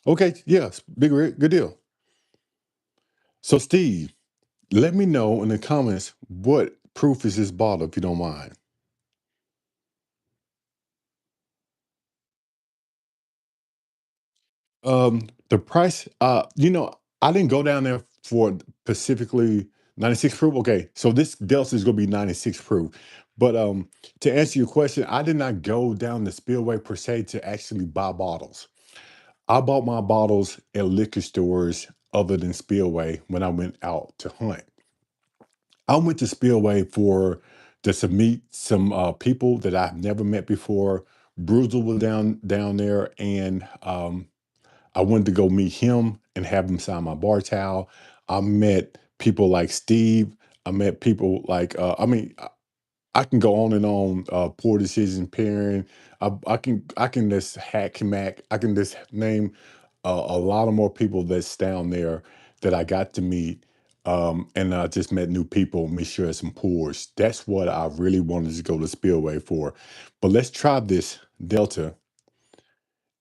Okay, yes, good deal. So, Steve, let me know in the comments what proof is this bottle, if you don't mind. The price, I didn't go down there for specifically 96 proof. Okay, so this Delta is gonna be 96 proof. But to answer your question, I did not go down the spillway per se to actually buy bottles. I bought my bottles at liquor stores other than Spillway when I went out to hunt. I went to Spillway for just to meet some people that I've never met before. Bruiser was down there, and I wanted to go meet him and have him sign my bar towel. I met people like Steve. I met people like I can go on and on. Poor decision parenting. I can just hack Mac. I can just name a lot of more people that's down there that I got to meet. And I just met new people. Make sure it's some pours. That's what I really wanted to go to Spillway for. But let's try this Delta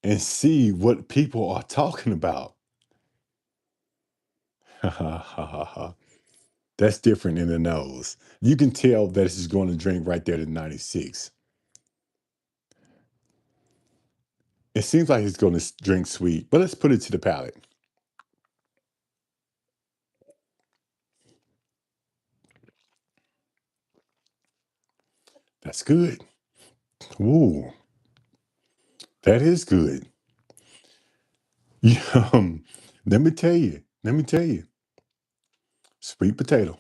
and see what people are talking about. That's different in the nose. You can tell that this is going to drink right there to 96. It seems like it's going to drink sweet, but let's put it to the palate. That's good. Ooh, that is good. Yeah, let me tell you. Let me tell you. Sweet potato.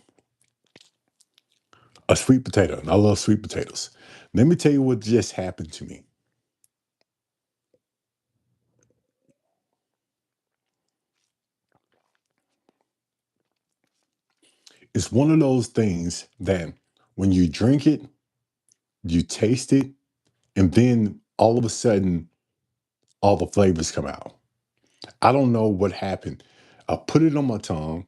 A sweet potato. And I love sweet potatoes. Let me tell you what just happened to me. It's one of those things that when you drink it, you taste it, and then all of a sudden, all the flavors come out. I don't know what happened. I put it on my tongue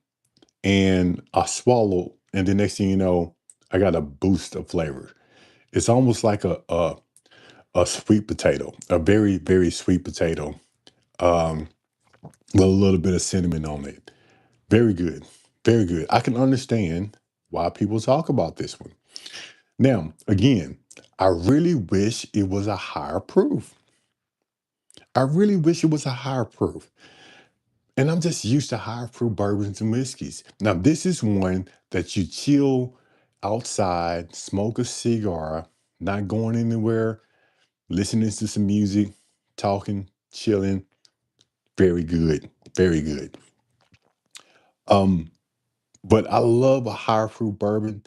and I swallowed, and the next thing you know, I got a boost of flavor. It's almost like a sweet potato, a very, very sweet potato, um, with a little bit of cinnamon on it. Very good. Very good. I can understand why people talk about this one. Now, again, I really wish it was a higher proof. I really wish it was a higher proof. And I'm just used to higher proof bourbons and whiskeys. Now, this is one that you chill outside, smoke a cigar, not going anywhere, listening to some music, talking, chilling. Very good. Very good. Um, but I love a higher proof bourbon.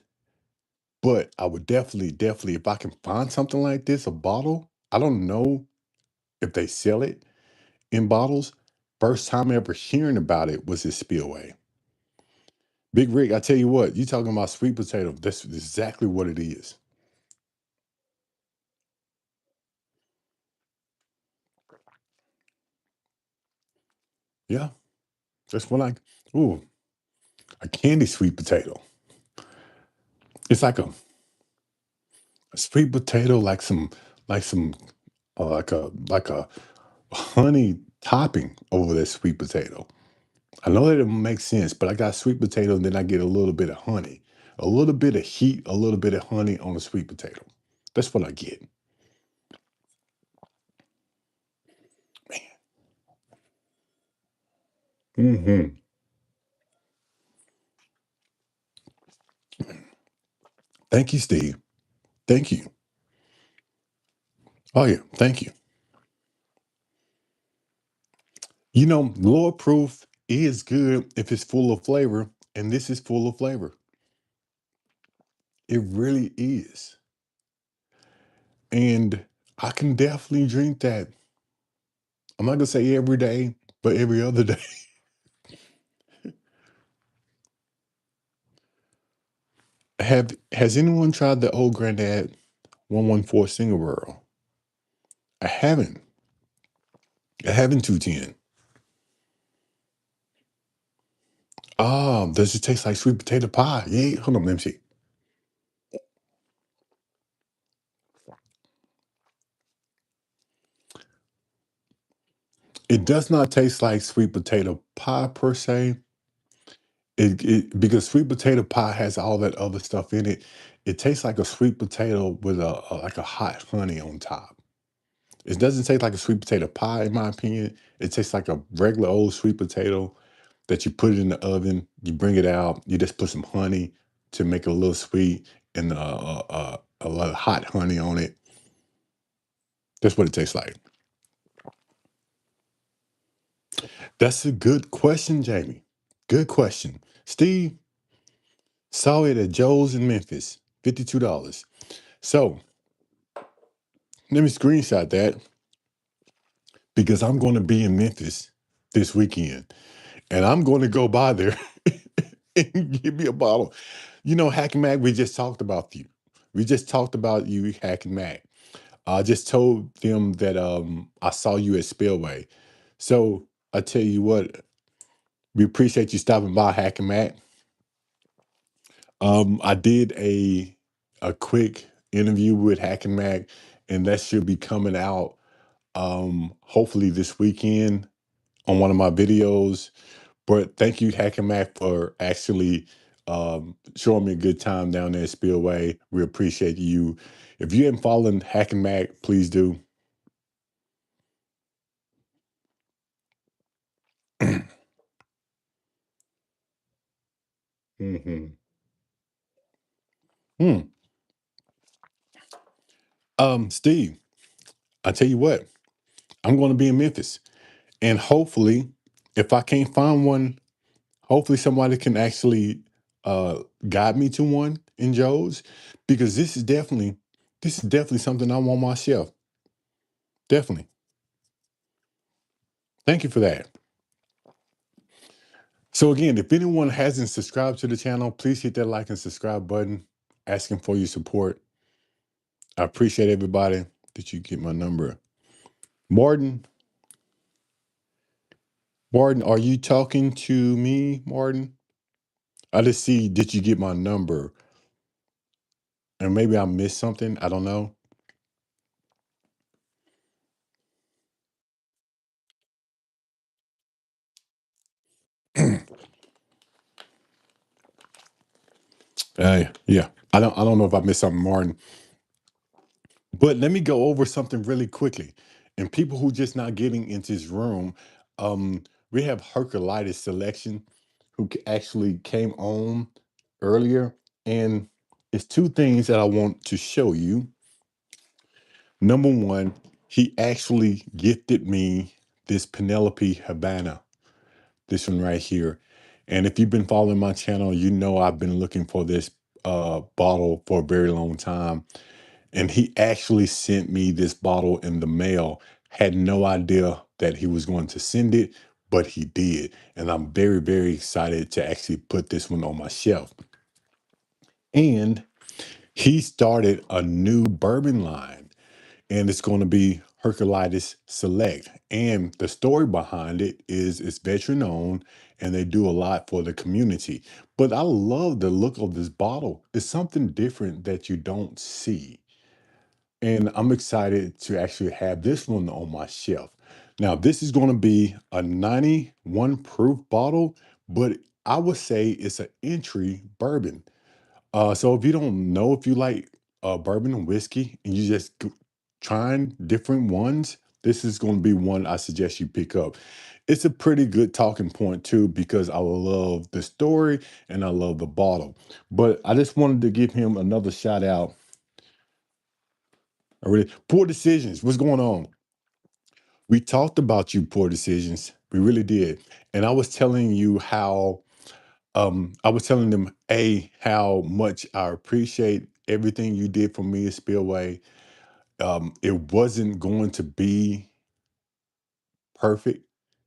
But I would definitely, if I can find something like this, a bottle, I don't know if they sell it in bottles. First time ever hearing about it was at Spillway. Big Rick, I tell you what, you talking about sweet potato. That's exactly what it is. Yeah, that's what I, ooh, a candy sweet potato. It's like a sweet potato, like some, like a honey topping over that sweet potato. I know that it makes sense, but I got sweet potato, and then I get a little bit of honey, a little bit of heat, a little bit of honey on the sweet potato. That's what I get. Hmm. Thank you, Steve. Thank you. Oh yeah, thank you. You know, lower proof is good if it's full of flavor, and this is full of flavor. It really is. And I can definitely drink that. I'm not gonna say every day, but every other day. Has anyone tried the old granddad 114 single barrel? I haven't. I haven't 210. Does it taste like sweet potato pie? Yeah, hold on, let me see. It does not taste like sweet potato pie per se. It because sweet potato pie has all that other stuff in it. It tastes like a sweet potato with like a hot honey on top. It doesn't taste like a sweet potato pie, in my opinion. It tastes like a regular old sweet potato that you put it in the oven, you bring it out, you just put some honey to make it a little sweet, and a lot of hot honey on it. That's what it tastes like. That's a good question, Jamie. Good question. Steve saw it at Joe's in Memphis, $52. So let me screenshot that because I'm going to be in Memphis this weekend, and I'm going to go by there and give me a bottle. You know, Hack and Mac, we just talked about you. We just talked about you, Hack and Mac. I just told them that I saw you at Spillway. So I tell you what, we appreciate you stopping by, Hack and Mac. I did a quick interview with Hack and Mac, and that should be coming out hopefully this weekend on one of my videos. But thank you, Hack and Mac, for actually showing me a good time down there at Spillway. We appreciate you. If you haven't followed Hack and Mac, please do. Hmm. Hmm. Steve, I tell you what, I'm going to be in Memphis, and hopefully, if I can't find one, hopefully somebody can actually uh guide me to one in Joe's, because this is definitely something I want myself. Definitely. Thank you for that. So again, if anyone hasn't subscribed to the channel, please hit that like and subscribe button. Asking for your support. I appreciate everybody. Did you get my number? Martin, Martin, are you talking to me, Martin? I just see, did you get my number? And maybe I missed something. I don't know. Yeah. I don't know if I missed something, Martin. But let me go over something really quickly. And people who just not getting into this room, um, we have Herculitis selection, who actually came on earlier. And it's two things that I want to show you. Number one, he actually gifted me this Penelope Habana, this one right here. And if you've been following my channel, you know I've been looking for this bottle for a very long time. And he actually sent me this bottle in the mail. Had no idea that he was going to send it, but he did. And I'm very, very excited to actually put this one on my shelf. And he started a new bourbon line, and it's going to be Herculitis Select. And the story behind it is it's veteran owned, and they do a lot for the community. But I love the look of this bottle. It's something different that you don't see. And I'm excited to actually have this one on my shelf. Now, this is going to be a 91 proof bottle, but I would say it's an entry bourbon. So if you don't know if you like bourbon and whiskey and you just trying different ones, this is going to be one I suggest you pick up. It's a pretty good talking point too, because I love the story and I love the bottle. But I just wanted to give him another shout out. I really poor decisions. What's going on? We talked about you poor decisions. We really did. And I was telling you how I was telling them how much I appreciate everything you did for me at Spillway. It wasn't going to be perfect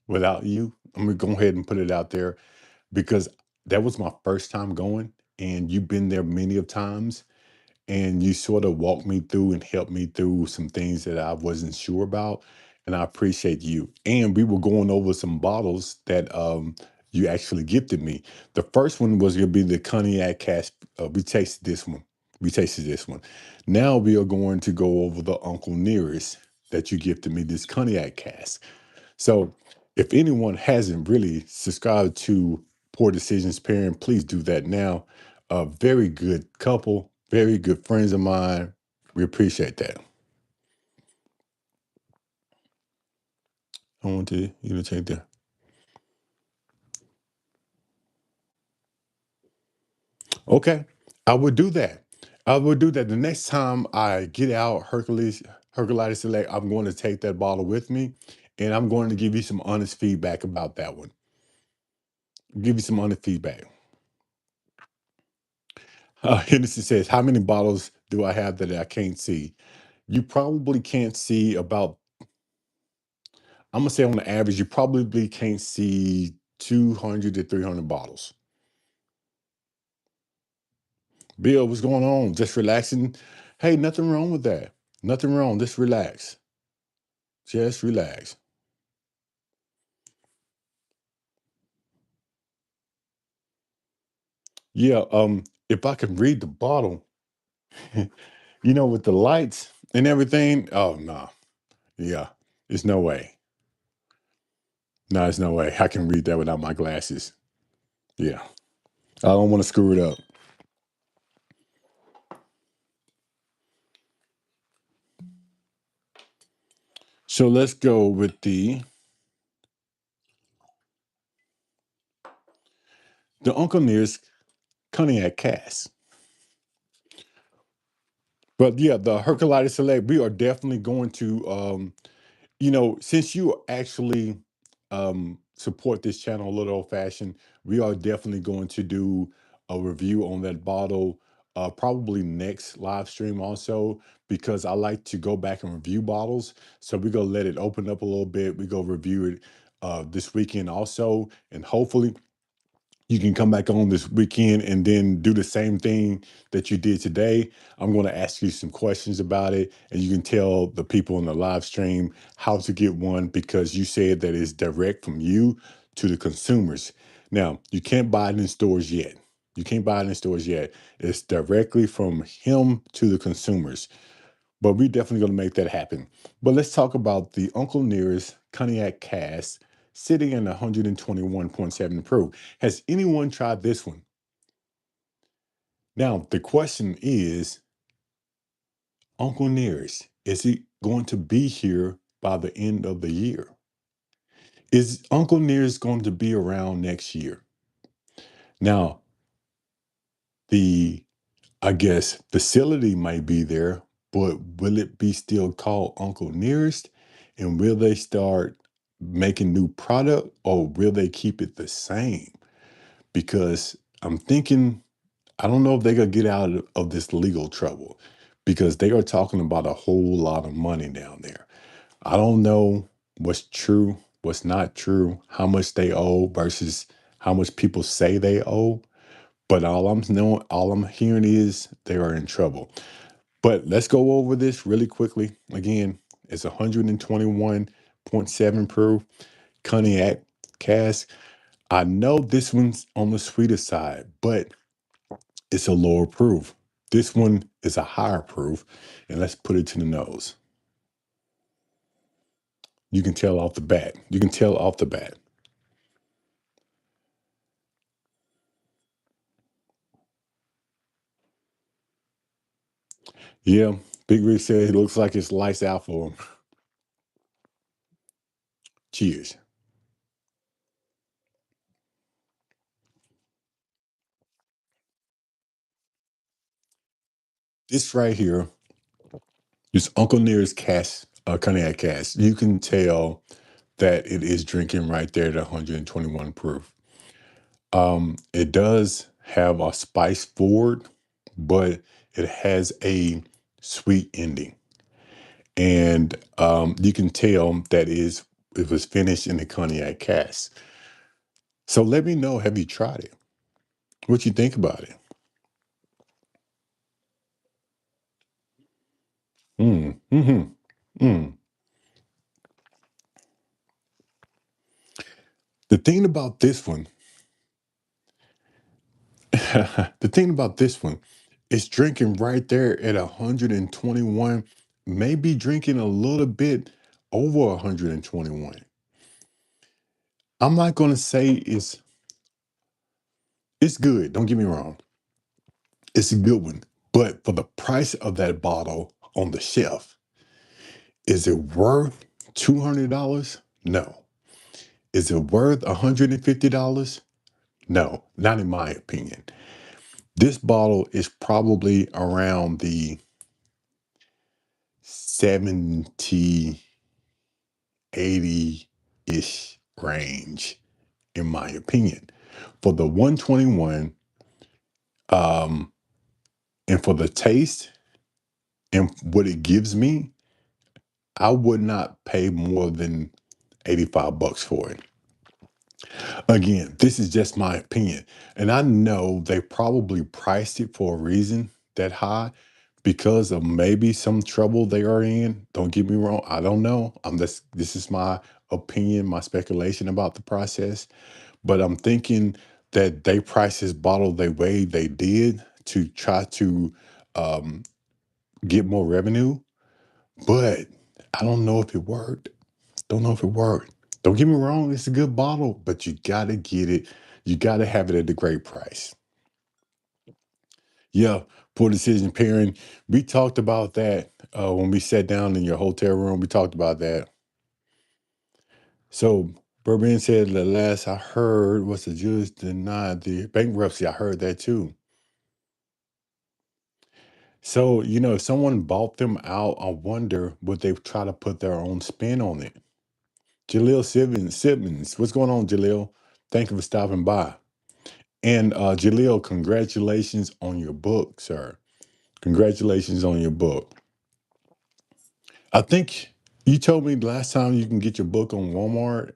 without you. I'm gonna go ahead and put it out there, because that was my first time going, and you've been there many of times, and you sort of walked me through and helped me through some things that I wasn't sure about, and I appreciate you. And we were going over some bottles that you actually gifted me. The first one was gonna be the cognac cask. We tasted this one. We tasted this one. Now we are going to go over the Uncle Nearest that you gifted me, this cognac cask. So if anyone hasn't really subscribed to Poor Decisions Parent, please do that now. A very good couple, very good friends of mine. We appreciate that. I want you to take that. Okay, I would do that. I would do that. The next time I get out Hercules Select, I'm going to take that bottle with me, and I'm going to give you some honest feedback about that one. Give you some honest feedback. Hennessy says, "How many bottles do I have that I can't see?" You probably can't see about, I'm gonna say on the average, you probably can't see 200 to 300 bottles. Bill, what's going on? Just relaxing. Hey, nothing wrong with that. Nothing wrong. Just relax. Just relax. Yeah, if I can read the bottle, with the lights and everything. Oh no. Yeah. There's no way. No, there's no way. I can read that without my glasses. Yeah. I don't want to screw it up. So let's go with the the Uncle Nearest cognac cask. But yeah, the Herculitis Select, we are definitely going to since you actually support this channel a little old fashioned, we are definitely going to do a review on that bottle probably next live stream also, because I like to go back and review bottles. So we're gonna let it open up a little bit. We go review it this weekend also, and hopefully you can come back on this weekend and then do the same thing that you did today. I'm going to ask you some questions about it, and you can tell the people in the live stream how to get one, because you said that it's direct from you to the consumers. Now, you can't buy it in stores yet. You can't buy it in stores yet. It's directly from him to the consumers. But we're definitely going to make that happen. But let's talk about the Uncle Nearest Cognac Cask sitting in 121.7 proof. Has anyone tried this one? Now, the question is, Uncle Nearest, is he going to be here by the end of the year? Is Uncle Nearest going to be around next year? Now, the I guess facility might be there, but will it be still called Uncle Nearest? And will they start making new product, or will they keep it the same? Because I'm thinking, I don't know if they're gonna get out of this legal trouble, because they are talking about a whole lot of money down there. I don't know what's true, what's not true, how much they owe versus how much people say they owe. But all I'm hearing is they are in trouble. But let's go over this really quickly. Again, it's 121.7 proof cognac cask. I know this one's on the sweeter side, but it's a lower proof. This one is a higher proof. And let's put it to the nose. You can tell off the bat. You can tell off the bat. Yeah, Big Rick said it looks like it's lights out for him. Cheers. This right here is Uncle Nearest cast, cognac cast. You can tell that it is drinking right there at 121 proof. It does have a spice forward, but it has a sweet ending. And you can tell that it was finished in the cognac cask. So let me know, have you tried it? What you think about it? Mm, mm-hmm, mm. The thing about this one, the thing about this one, it's drinking right there at 121, maybe drinking a little bit over 121. I'm not going to say it's good. Don't get me wrong. It's a good one. But for the price of that bottle on the shelf, is it worth $200? No. Is it worth $150? No, not in my opinion. This bottle is probably around the 70, 80-ish range, in my opinion. For the 121, um, and for the taste and what it gives me, I would not pay more than 85 bucks for it. Again, this is just my opinion. And I know they probably priced it for a reason that high, because of maybe some trouble they are in. Don't get me wrong. I don't know. This is my opinion, my speculation about the process. But I'm thinking that they priced this bottle the way they did to try to um, get more revenue. But I don't know if it worked. Don't know if it worked. Don't get me wrong, it's a good bottle, but you gotta get it. You gotta have it at a great price. Yeah, poor decision pairing. We talked about that when we sat down in your hotel room. We talked about that. So Bourbon said the last I heard was the judge denied the bankruptcy. I heard that too. So, if someone bought them out, I wonder would they try to put their own spin on it. Simmons, what's going on, Jaleel? Thank you for stopping by. And Jaleel, congratulations on your book, sir. Congratulations on your book. I think you told me last time you can get your book on Walmart,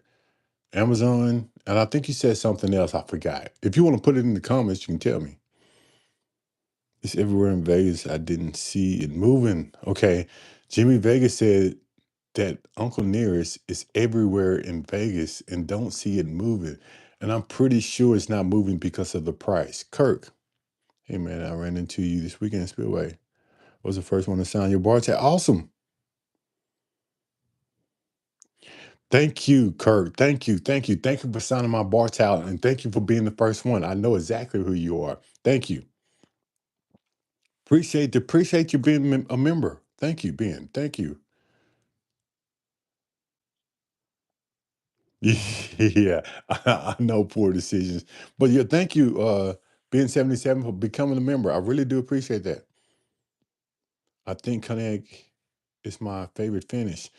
Amazon, and I think you said something else. I forgot. If you want to put it in the comments, you can tell me. It's everywhere in Vegas. I didn't see it moving. Okay. Jimmy Vegas said that Uncle Nearest is everywhere in Vegas and don't see it moving. And I'm pretty sure it's not moving because of the price. Kirk, hey man, I ran into you this weekend in Spillway. Was the first one to sign your bar tab. Awesome. Thank you, Kirk. Thank you. Thank you. Thank you for signing my bar tab and thank you for being the first one. I know exactly who you are. Thank you. Appreciate you being a member. Thank you, Ben. Thank you. Yeah, I know poor decisions. But yeah, thank you, Ben 77 for becoming a member. I really do appreciate that. I think cognac is my favorite finish.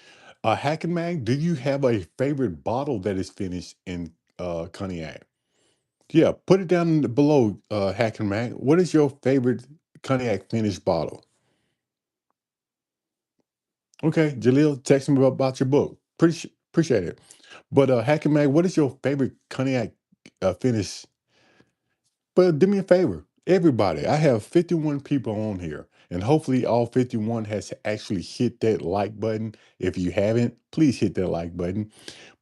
Hack and Mag, do you have a favorite bottle that is finished in cognac? Yeah, put it down below, Hack and Mag. What is your favorite cognac finished bottle? Okay, Jaleel, text me about your book. Appreciate it. But Hack and Mag, what is your favorite cognac finish? But do me a favor, everybody. I have 51 people on here, and hopefully all 51 has actually hit that like button. If you haven't, please hit that like button.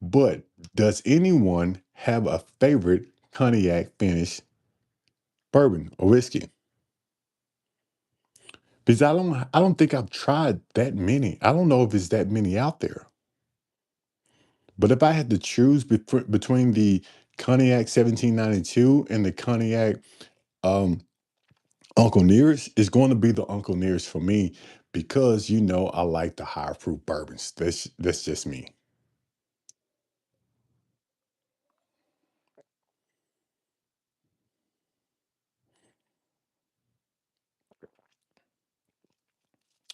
But does anyone have a favorite cognac finish, bourbon or whiskey? Because I don't think I've tried that many. I don't know if it's that many out there. But if I had to choose between the cognac 1792 and the cognac um, Uncle Nearest, is going to be the Uncle Nearest for me because I like the higher fruit bourbons. That's just me.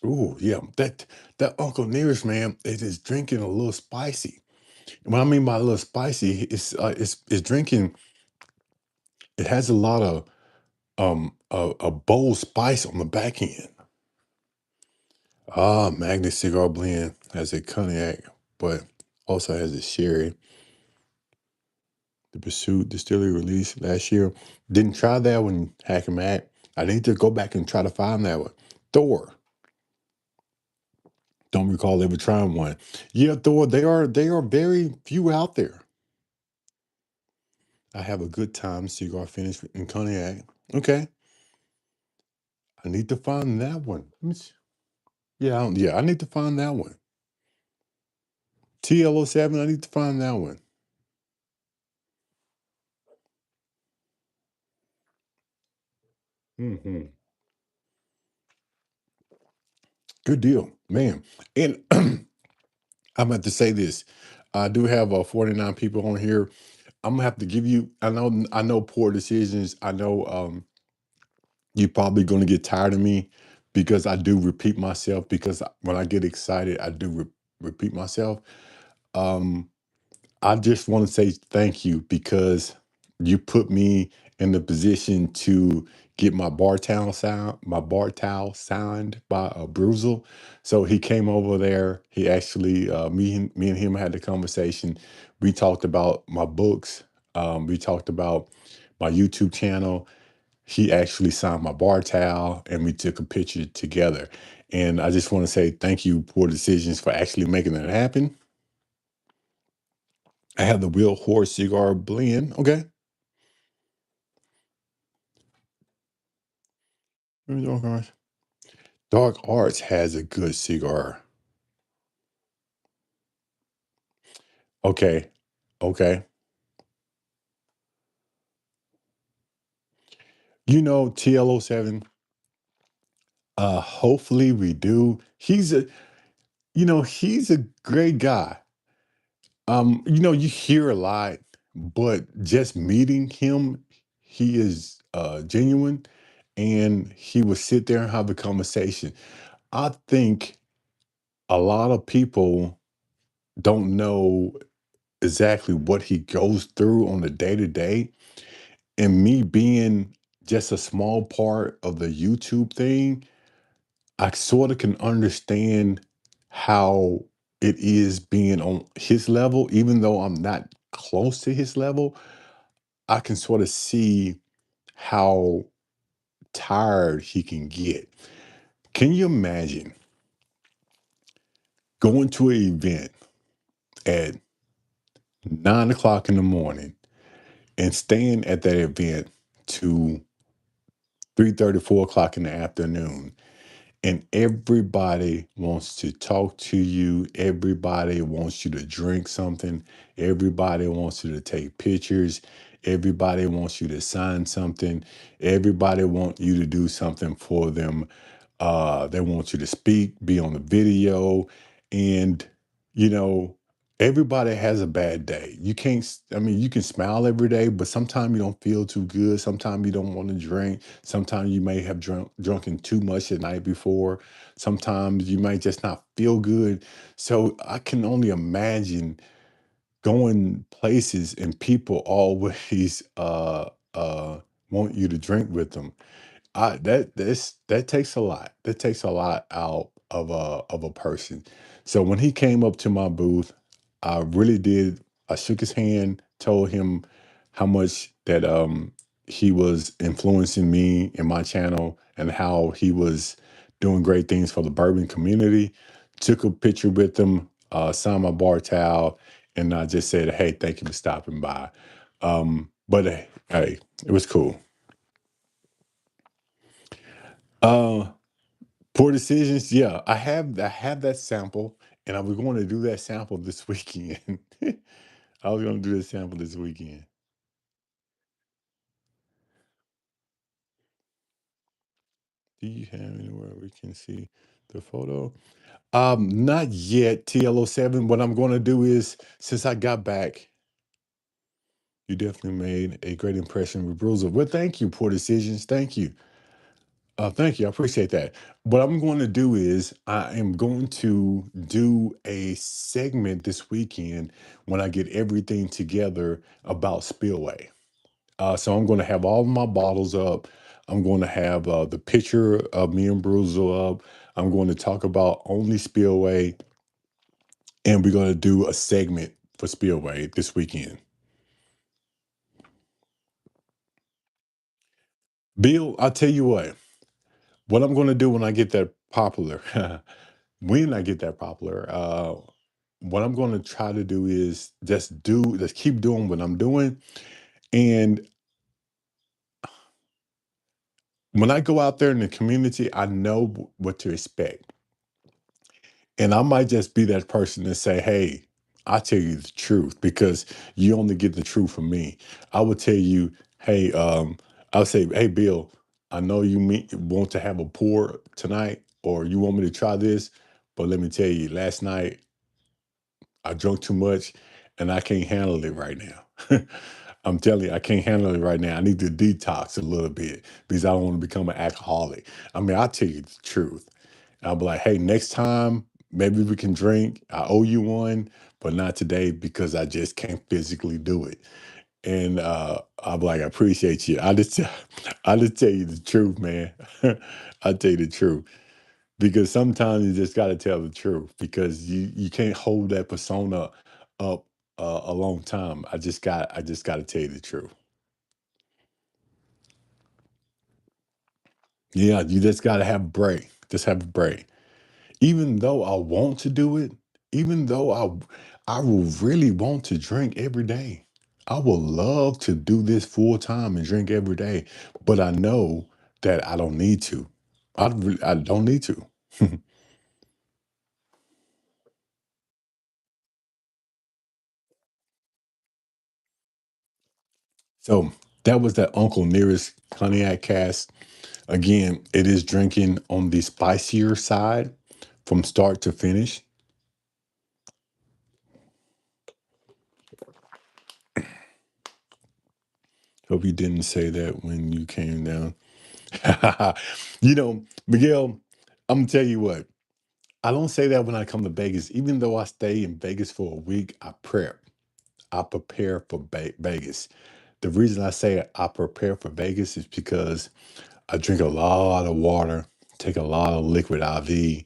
Ooh, yeah, that Uncle Nearest, man, it is drinking a little spicy. What I mean by a little spicy, it's drinking. It has a lot of a bold spice on the back end. Magnus Cigar Blend has a cognac, but also has a sherry. The Pursuit Distillery released last year. Didn't try that one, Hack and Mac. I need to go back and try to find that one. Thor. Don't recall ever trying one. Yeah, Thor. They are very few out there. I have a good time cigar finish in cognac. Okay, I need to find that one. Yeah, yeah, I need to find that one. TLO7. I need to find that one. Hmm. Good deal, man. And I'm about to say this. I do have 49 people on here. I'm gonna have to give you. I know poor decisions. I know you're probably gonna get tired of me because I do repeat myself. Because when I get excited, I do repeat myself. Um, I just want to say thank you because you put me in the position to get my bar towel signed by a Bruzel. So he came over there. He actually, me and him had the conversation. We talked about my books. We talked about my YouTube channel. He actually signed my bar towel, and we took a picture together. And I just want to say thank you, Poor Decisions, for actually making that happen. I have the Real Horse Cigar Blend. Okay. Dark Arts. Dark Arts has a good cigar. Okay. Okay. TLO7. Hopefully we do. He's a great guy. You hear a lot, but just meeting him, he is genuine, and he would sit there and have a conversation. I think a lot of people don't know exactly what he goes through on a day to day. And me being just a small part of the YouTube thing, I sort of can understand how it is being on his level, even though I'm not close to his level. I can sort of see how tired he can get. Can you imagine going to an event at 9 o'clock in the morning and staying at that event to 3:30, 4 o'clock in the afternoon? And everybody wants to talk to you. Everybody wants you to drink something. Everybody wants you to take pictures. Everybody wants you to sign something. Everybody wants you to do something for them. They want you to speak, be on the video, and you know, everybody has a bad day. You can't. I mean, you can smile every day, but sometimes you don't feel too good. Sometimes you don't want to drink. Sometimes you may have drunken too much the night before. Sometimes you might just not feel good. So I can only imagine going places and people always want you to drink with them. That takes a lot. That takes a lot out of a person. So when he came up to my booth, I really did. I shook his hand, told him how much that he was influencing me in my channel and how he was doing great things for the bourbon community. Took a picture with him, signed my bar towel, and I just said, "Hey, thank you for stopping by." But hey, it was cool. Uh, Poor decisions. Yeah, I have that sample, and I was going to do that sample this weekend. I was going to do that sample this weekend. Do you have anywhere we can see the photo? Not yet, TLO7. What I'm going to do is, since I got back, you definitely made a great impression with Bruiser. Well, thank you, Poor Decisions. Thank you. Thank you. I appreciate that. What I'm going to do is I am going to do a segment this weekend when I get everything together about Spillway. So I'm going to have all of my bottles up. I'm going to have the picture of me and Bruiser up. I'm going to talk about only Spillway, and we're going to do a segment for Spillway this weekend. Bill, I'll tell you what I'm going to do when I get that popular. When I get that popular, what I'm going to try to do is just keep doing what I'm doing. And when I go out there in the community, I know what to expect. And I might just be that person and say, hey, I'll tell you the truth because you only get the truth from me. I would tell you, hey, I'll say, hey, Bill, I know want to have a pour tonight, or you want me to try this, but let me tell you, last night I drunk too much and I can't handle it right now. I'm telling you, I can't handle it right now. I need to detox a little bit because I don't want to become an alcoholic. I mean, I'll tell you the truth. I'll be like, hey, next time, maybe we can drink. I owe you one, but not today because I just can't physically do it. And I'll be like, I appreciate you. I just tell you the truth, man. I tell you the truth because sometimes you just got to tell the truth because you can't hold that persona up a long time. I just got to tell you the truth. Yeah, you just got to have a break. Just have a break. Even though I want to do it, even though I will really want to drink every day. I would love to do this full time and drink every day, but I know that I don't need to. I don't need to. So that was that Uncle Nearest cognac cast. Again, it is drinking on the spicier side from start to finish. Hope you didn't say that when you came down. Miguel, I'm gonna tell you what. I don't say that when I come to Vegas. Even though I stay in Vegas for a week, I prep. I prepare for Vegas. The reason I say I prepare for Vegas is because I drink a lot of water, take a lot of liquid IV,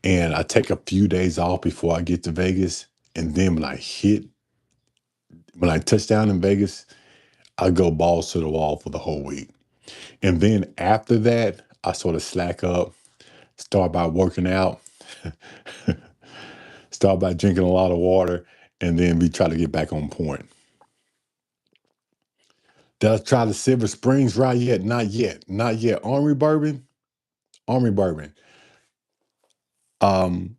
and I take a few days off before I get to Vegas. And then when I touch down in Vegas, I go balls to the wall for the whole week. And then after that, I sort of slack up, start by working out, start by drinking a lot of water, and then we try to get back on point. Did I try the Silver Springs rye yet? Not yet. Not yet. Army bourbon? Army bourbon. Um,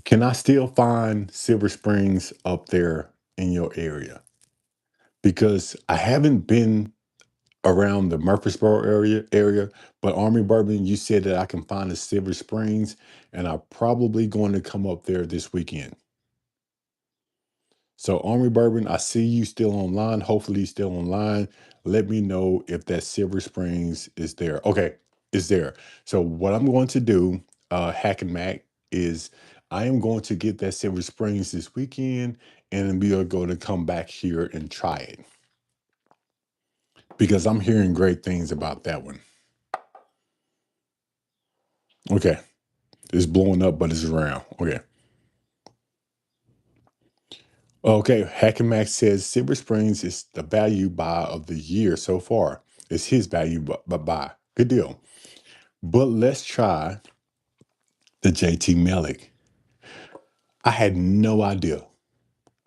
can I still find Silver Springs up there in your area? Because I haven't been around the Murfreesboro area, but Army Bourbon, you said that I can find the Silver Springs, and I'm probably going to come up there this weekend. So Army Bourbon, I see you still online. Hopefully, you're still online. Let me know if that Silver Springs is there. Okay, it's there. So what I'm going to do, Hack and Mac, is I am going to get that Silver Springs this weekend, and then we are going to come back here and try it because I'm hearing great things about that one. Okay, it's blowing up, but it's around. Okay. Okay, Hack and Mac says Silver Springs is the value buy of the year so far. It's his value buy. Good deal. But let's try the JT Meleck. I had no idea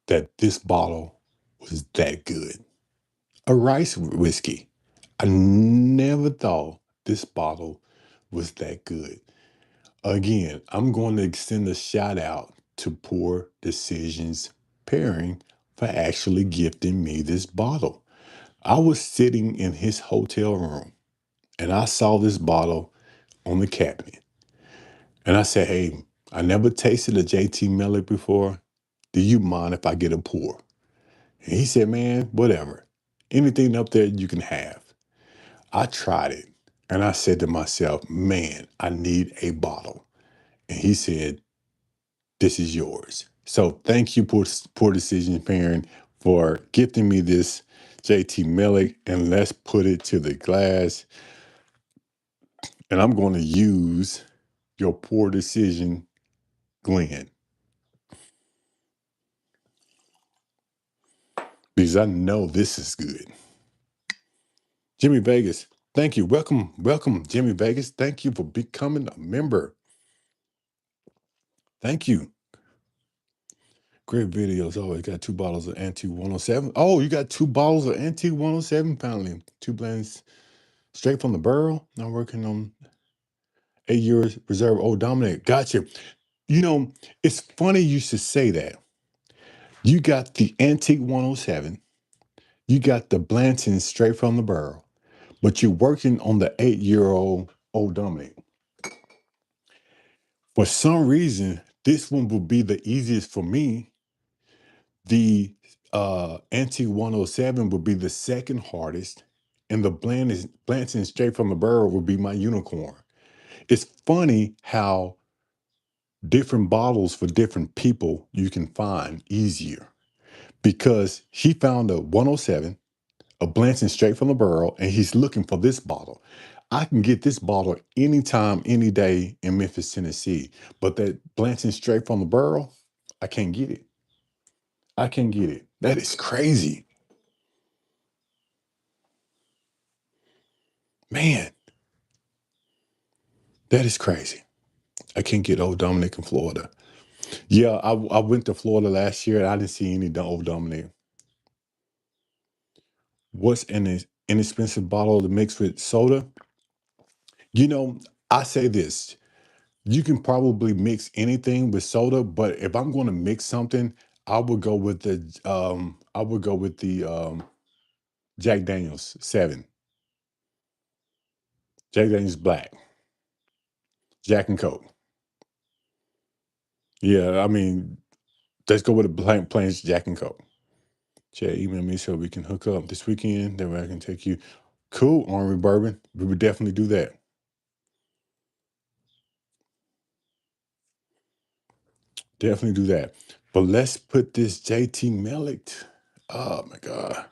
that this bottle was that good. A rice whiskey. I never thought this bottle was that good. Again, I'm going to extend a shout out to Poor Decisions Pairing for actually gifting me this bottle. I was sitting in his hotel room and I saw this bottle on the cabinet. And I said, hey, I never tasted a JT Miller before. Do you mind if I get a pour? And he said, man, whatever. Anything up there you can have. I tried it and I said to myself, man, I need a bottle. And he said, this is yours. So thank you, Poor Decision Parent, for gifting me this JT Miller. And let's put it to the glass. And I'm going to use your Poor Decision Glenn because I know this is good. Jimmy Vegas, thank you. Welcome, Jimmy Vegas. Thank you for becoming a member. Thank you. Great videos. Always got 2 bottles of Antique 107. Oh, you got 2 bottles of Antique 107 finally. 2 blends straight from the barrel. I'm working on 8 year reserve Old Dominic. Gotcha. You know, it's funny you should say that. You got the Antique 107. You got the Blanton straight from the barrel, but you're working on the 8-year-old Old Dominic. For some reason, this one will be the easiest for me. The Antique 107 would be the second hardest, and the Blanton straight from the barrel would be my unicorn. It's funny how different bottles for different people you can find easier because he found a 107, a Blanton straight from the barrel, and he's looking for this bottle. I can get this bottle anytime, any day in Memphis, Tennessee, but that Blanton straight from the barrel, I can't get it. I can't get it. That is crazy. Man, that is crazy. I can't get Old Dominic in Florida. Yeah, I went to Florida last year and I didn't see any Old Dominic. What's in an inexpensive bottle to mix with soda? You know, I say this. You can probably mix anything with soda, but if I'm going to mix something, I would go with the Jack Daniels 7. Jack Daniels Black. Jack and Coke. Yeah, I mean, let's go with a plain Jack and Coke. Chad, email me so we can hook up this weekend. That way I can take you. Cool, Army Bourbon. We would definitely do that. Definitely do that. But let's put this JT Meleck. Oh my God.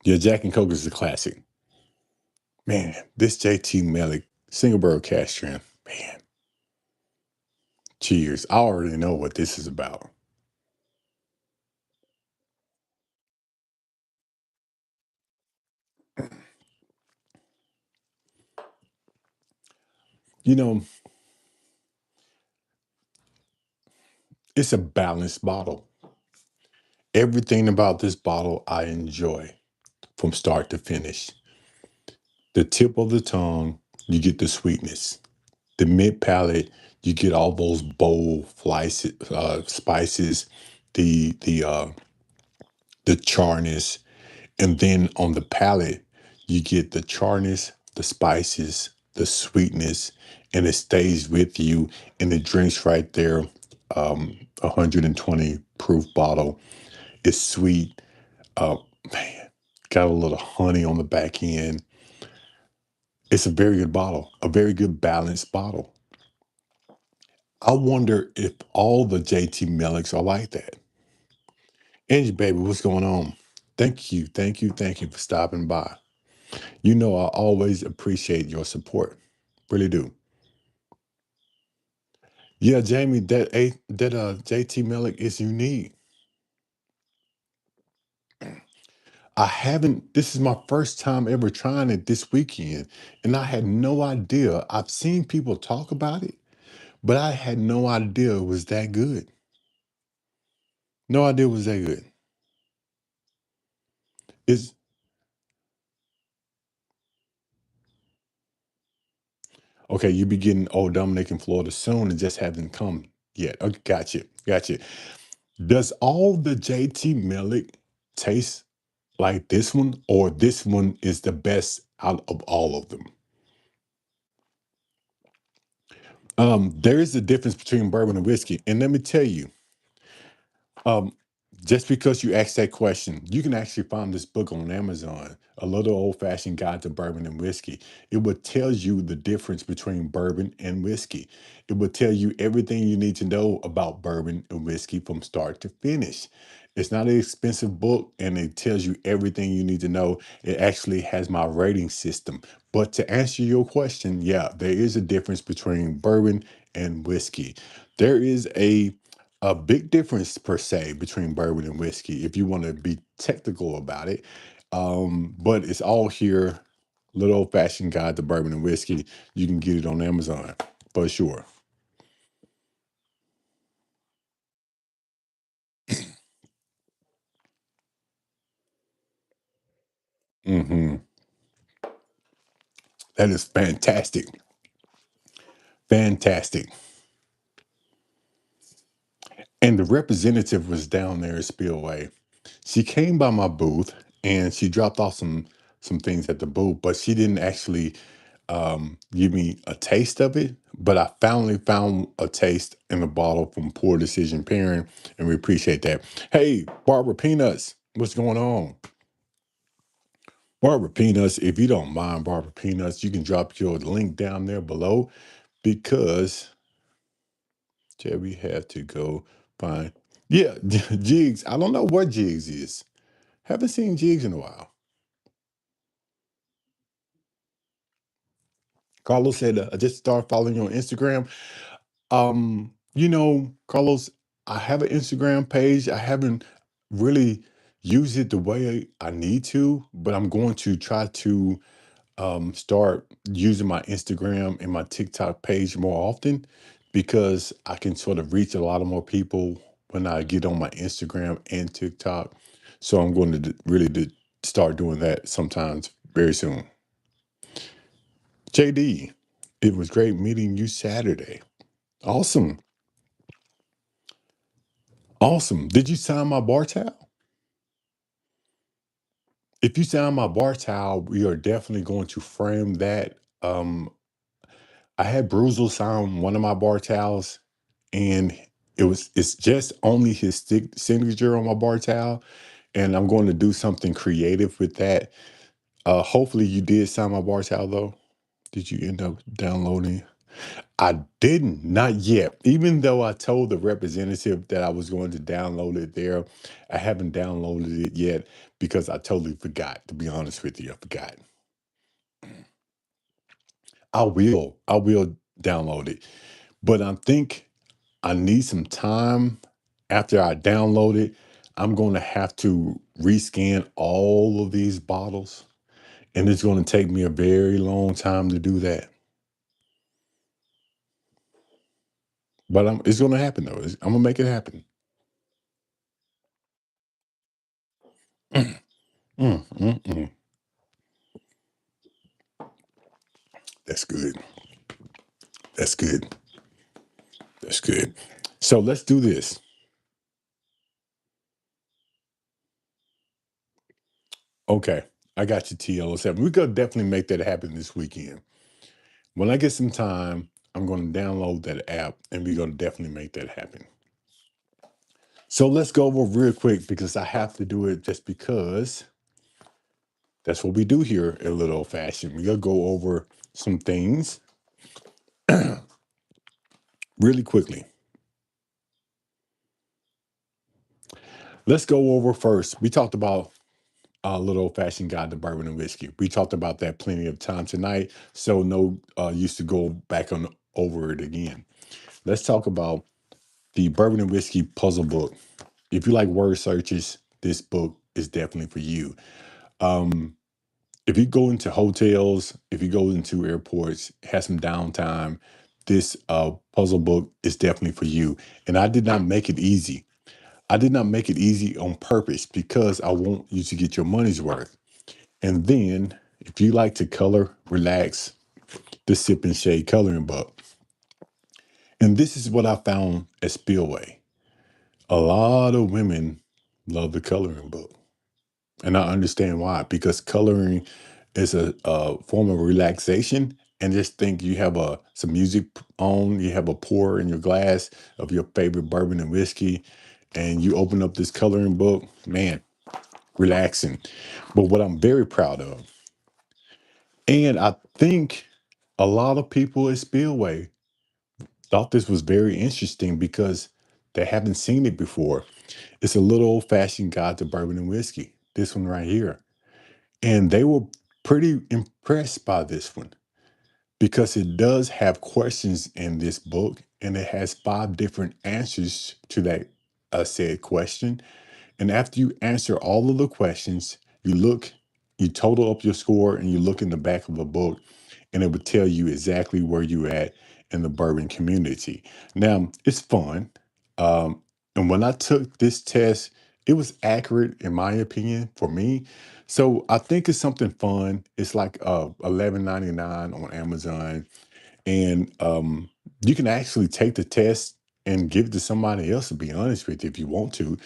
Yeah, Jack and Coke is a classic. Man, this JT Meleck single barrel cask strength. Man, cheers. I already know what this is about. You know, it's a balanced bottle. Everything about this bottle I enjoy from start to finish. The tip of the tongue, you get the sweetness. The mid palate, you get all those bold spices, the the charness, and then on the palate, you get the charness, the spices, the sweetness, and it stays with you. And it drinks right there. 120 proof bottle. It's sweet. Uh, man, got a little honey on the back end. It's a very good bottle, a very good balanced bottle. I wonder if all the JT Mellicks are like that. Angie, baby, what's going on? Thank you, thank you, thank you for stopping by. You know, I always appreciate your support. Really do. Yeah, Jamie, that JT Melick is unique. I haven't, this is my first time ever trying it this weekend, and I had no idea. I've seen people talk about it, but I had no idea it was that good. No idea it was that good. It's okay, you be getting Old Dominic in Florida soon and just haven't come yet. Okay, gotcha. Gotcha. Does all the JT Melick taste like this one, or this one is the best out of all of them? There is a difference between bourbon and whiskey. And let me tell you, um, just because you asked that question, you can actually find this book on Amazon, A Little Old Fashioned Guide to Bourbon and Whiskey. It would tell you the difference between bourbon and whiskey. It would tell you everything you need to know about bourbon and whiskey from start to finish. It's not an expensive book, and it tells you everything you need to know. It actually has my rating system. But to answer your question, yeah, there is a difference between bourbon and whiskey. There is a big difference per se between bourbon and whiskey if you want to be technical about it. But it's all here. Little old fashioned guide to bourbon and whiskey. You can get it on Amazon for sure. Hmm. That is fantastic. Fantastic. And the representative was down there at Spillway. She came by my booth and she dropped off some things at the booth, but she didn't actually give me a taste of it. But I finally found a taste in a bottle from Poor Decision Pairing, and we appreciate that. Hey, Barbara Peanuts, what's going on? Barbara Peanuts, if you don't mind, Barbara Peanuts, you can drop your link down there below because yeah, we have to go find. Yeah, Jigs. I don't know what Jigs is. Haven't seen Jigs in a while. Carlos said, I just started following you on Instagram. Carlos, I have an Instagram page. I haven't really used it the way I need to, but I'm going to try to start using my Instagram and my TikTok page more often because I can sort of reach a lot of more people when I get on my Instagram and TikTok. So I'm going to start doing that sometimes very soon. JD, it was great meeting you Saturday. Awesome. Awesome. Did you sign my bar towel? If you sign my bar towel, we are definitely going to frame that. I had Bruzel sign one of my bar towels, and It's just only his signature on my bar towel, and I'm going to do something creative with that. Hopefully you did sign my bar towel though. Did you end up downloading? I didn't, not yet. Even though I told the representative that I was going to download it there, I haven't downloaded it yet because I totally forgot, to be honest with you. I forgot. I will download it. But I think I need some time after I download it. I'm going to have to rescan all of these bottles, and it's going to take me a very long time to do that. But it's going to happen though. I'm going to make it happen. Mm, mm, mm. That's good. That's good. That's good. So let's do this. Okay. I got you, TL07. We're going to definitely make that happen this weekend. When I get some time, I'm going to download that app and we're going to definitely make that happen. So let's go over real quick because I have to do it just because that's what we do here at Little Old Fashioned. We're going to go over some things really quickly. Let's go over first. We talked about Little Old Fashioned Guide to Bourbon and Whiskey. We talked about that plenty of time tonight, so no use to go back on over it again. Let's talk about the Bourbon and Whiskey Puzzle Book. If you like word searches, this book is definitely for you. Um, if you go into hotels, if you go into airports, have some downtime, this puzzle book is definitely for you. And I did not make it easy. I did not make it easy on purpose because I want you to get your money's worth. And then, if you like to color, relax, the Sip and Shade coloring book. And this is what I found at Spillway. A lot of women love the coloring book. And I understand why, because coloring is a form of relaxation. And just think you have some music on, you have a pour in your glass of your favorite bourbon and whiskey, and you open up this coloring book, man, relaxing. But what I'm very proud of, and I think a lot of people at Spillway thought this was very interesting because they haven't seen it before. It's a little old fashioned guide to bourbon and whiskey. This one right here. And they were pretty impressed by this one because it does have questions in this book and it has five different answers to that said question. And after you answer all of the questions, you total up your score and you look in the back of the book and it would tell you exactly where you're at in the bourbon community. Now, it's fun. Um, and when I took this test, it was accurate in my opinion for me. So I think it's something fun. It's like 11.99 on Amazon, and you can actually take the test and give it to somebody else, to be honest with you, if you want to.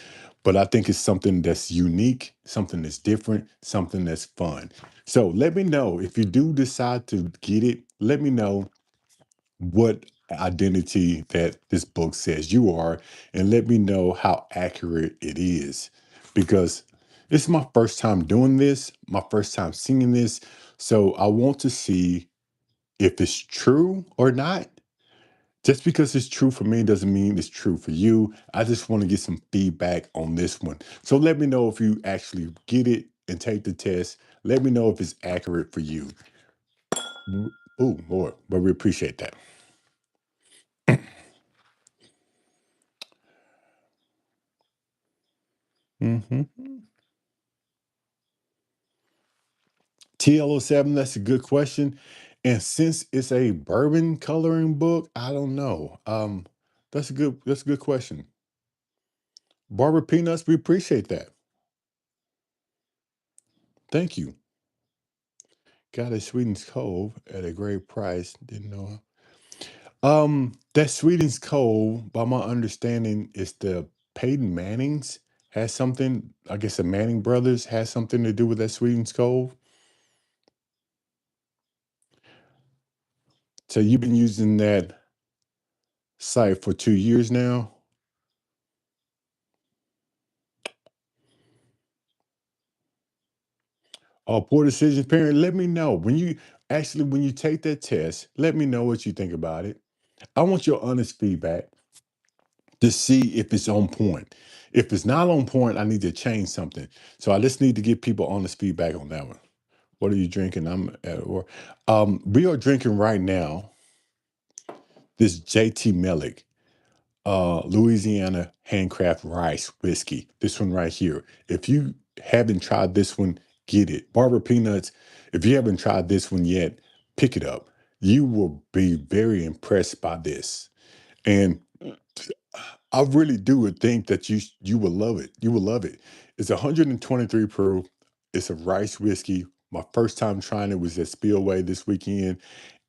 But I think it's something that's unique, something that's different, something that's fun. So let me know if you do decide to get it. Let me know what identity that this book says you are, and let me know how accurate it is. Because this is my first time doing this, my first time seeing this. So I want to see if it's true or not. Just because it's true for me doesn't mean it's true for you. I just want to get some feedback on this one. So let me know if you actually get it and take the test. Let me know if it's accurate for you. Oh, Lord, but we appreciate that. Mhm. TL07, that's a good question. And since it's a bourbon coloring book, I don't know. That's a good question. Barbara Peanuts, we appreciate that. Thank you. Got a Sweden's Cove at a great price. Didn't know. That Sweden's Cove, by my understanding, is the Peyton Mannings has something. I guess the Manning brothers has something to do with that Sweden's Cove. So you've been using that site for 2 years now. Poor decision parent, let me know when you take that test, let me know what you think about it. I want your honest feedback to see if it's on point. If it's not on point, I need to change something. So I just need to give people honest feedback on that one. What are you drinking? I'm at work. We are drinking right now this JT Meleck, Louisiana handcraft rice whiskey. This one right here. If you haven't tried this one, get it. Barber Peanuts, if you haven't tried this one yet, pick it up. You will be very impressed by this. And I really do think that you will love it. You will love it. It's 123 proof. It's a rice whiskey. My first time trying it was at Spillway this weekend,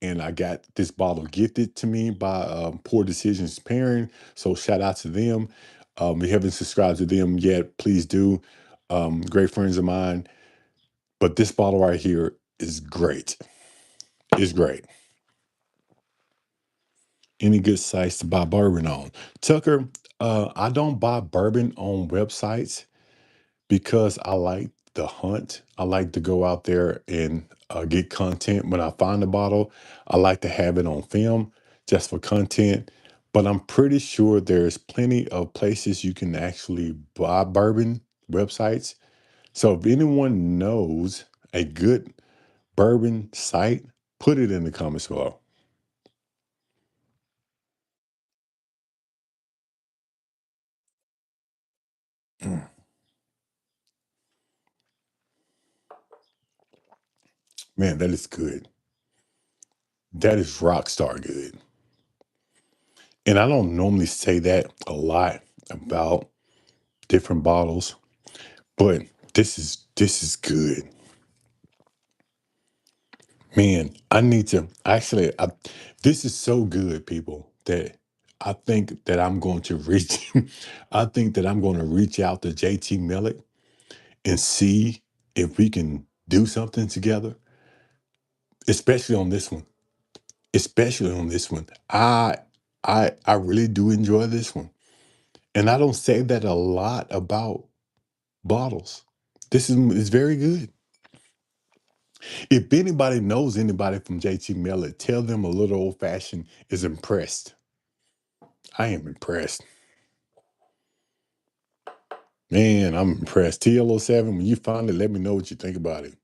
and I got this bottle gifted to me by Poor Decisions Pairing. So shout out to them. If you haven't subscribed to them yet, please do. Great friends of mine. But this bottle right here is great. It's great. Any good sites to buy bourbon on? Tucker, I don't buy bourbon on websites because I like the hunt. I like to go out there and get content when I find a bottle. I like to have it on film just for content. But I'm pretty sure there's plenty of places you can actually buy bourbon websites. So if anyone knows a good bourbon site, put it in the comments below. Man, that is good. That is rock star good. And I don't normally say that a lot about different bottles, but this is good. Man, I need to actually this is so good, people, that I think that I'm going to reach I think that I'm going to reach out to JT Milleck and see if we can do something together, especially on this one. Especially on this one. I really do enjoy this one. And I don't say that a lot about bottles. This is very good. If anybody knows anybody from JT Miller, tell them a little old fashioned is impressed. I am impressed. Man, I'm impressed. TL07, when you find it, let me know what you think about it.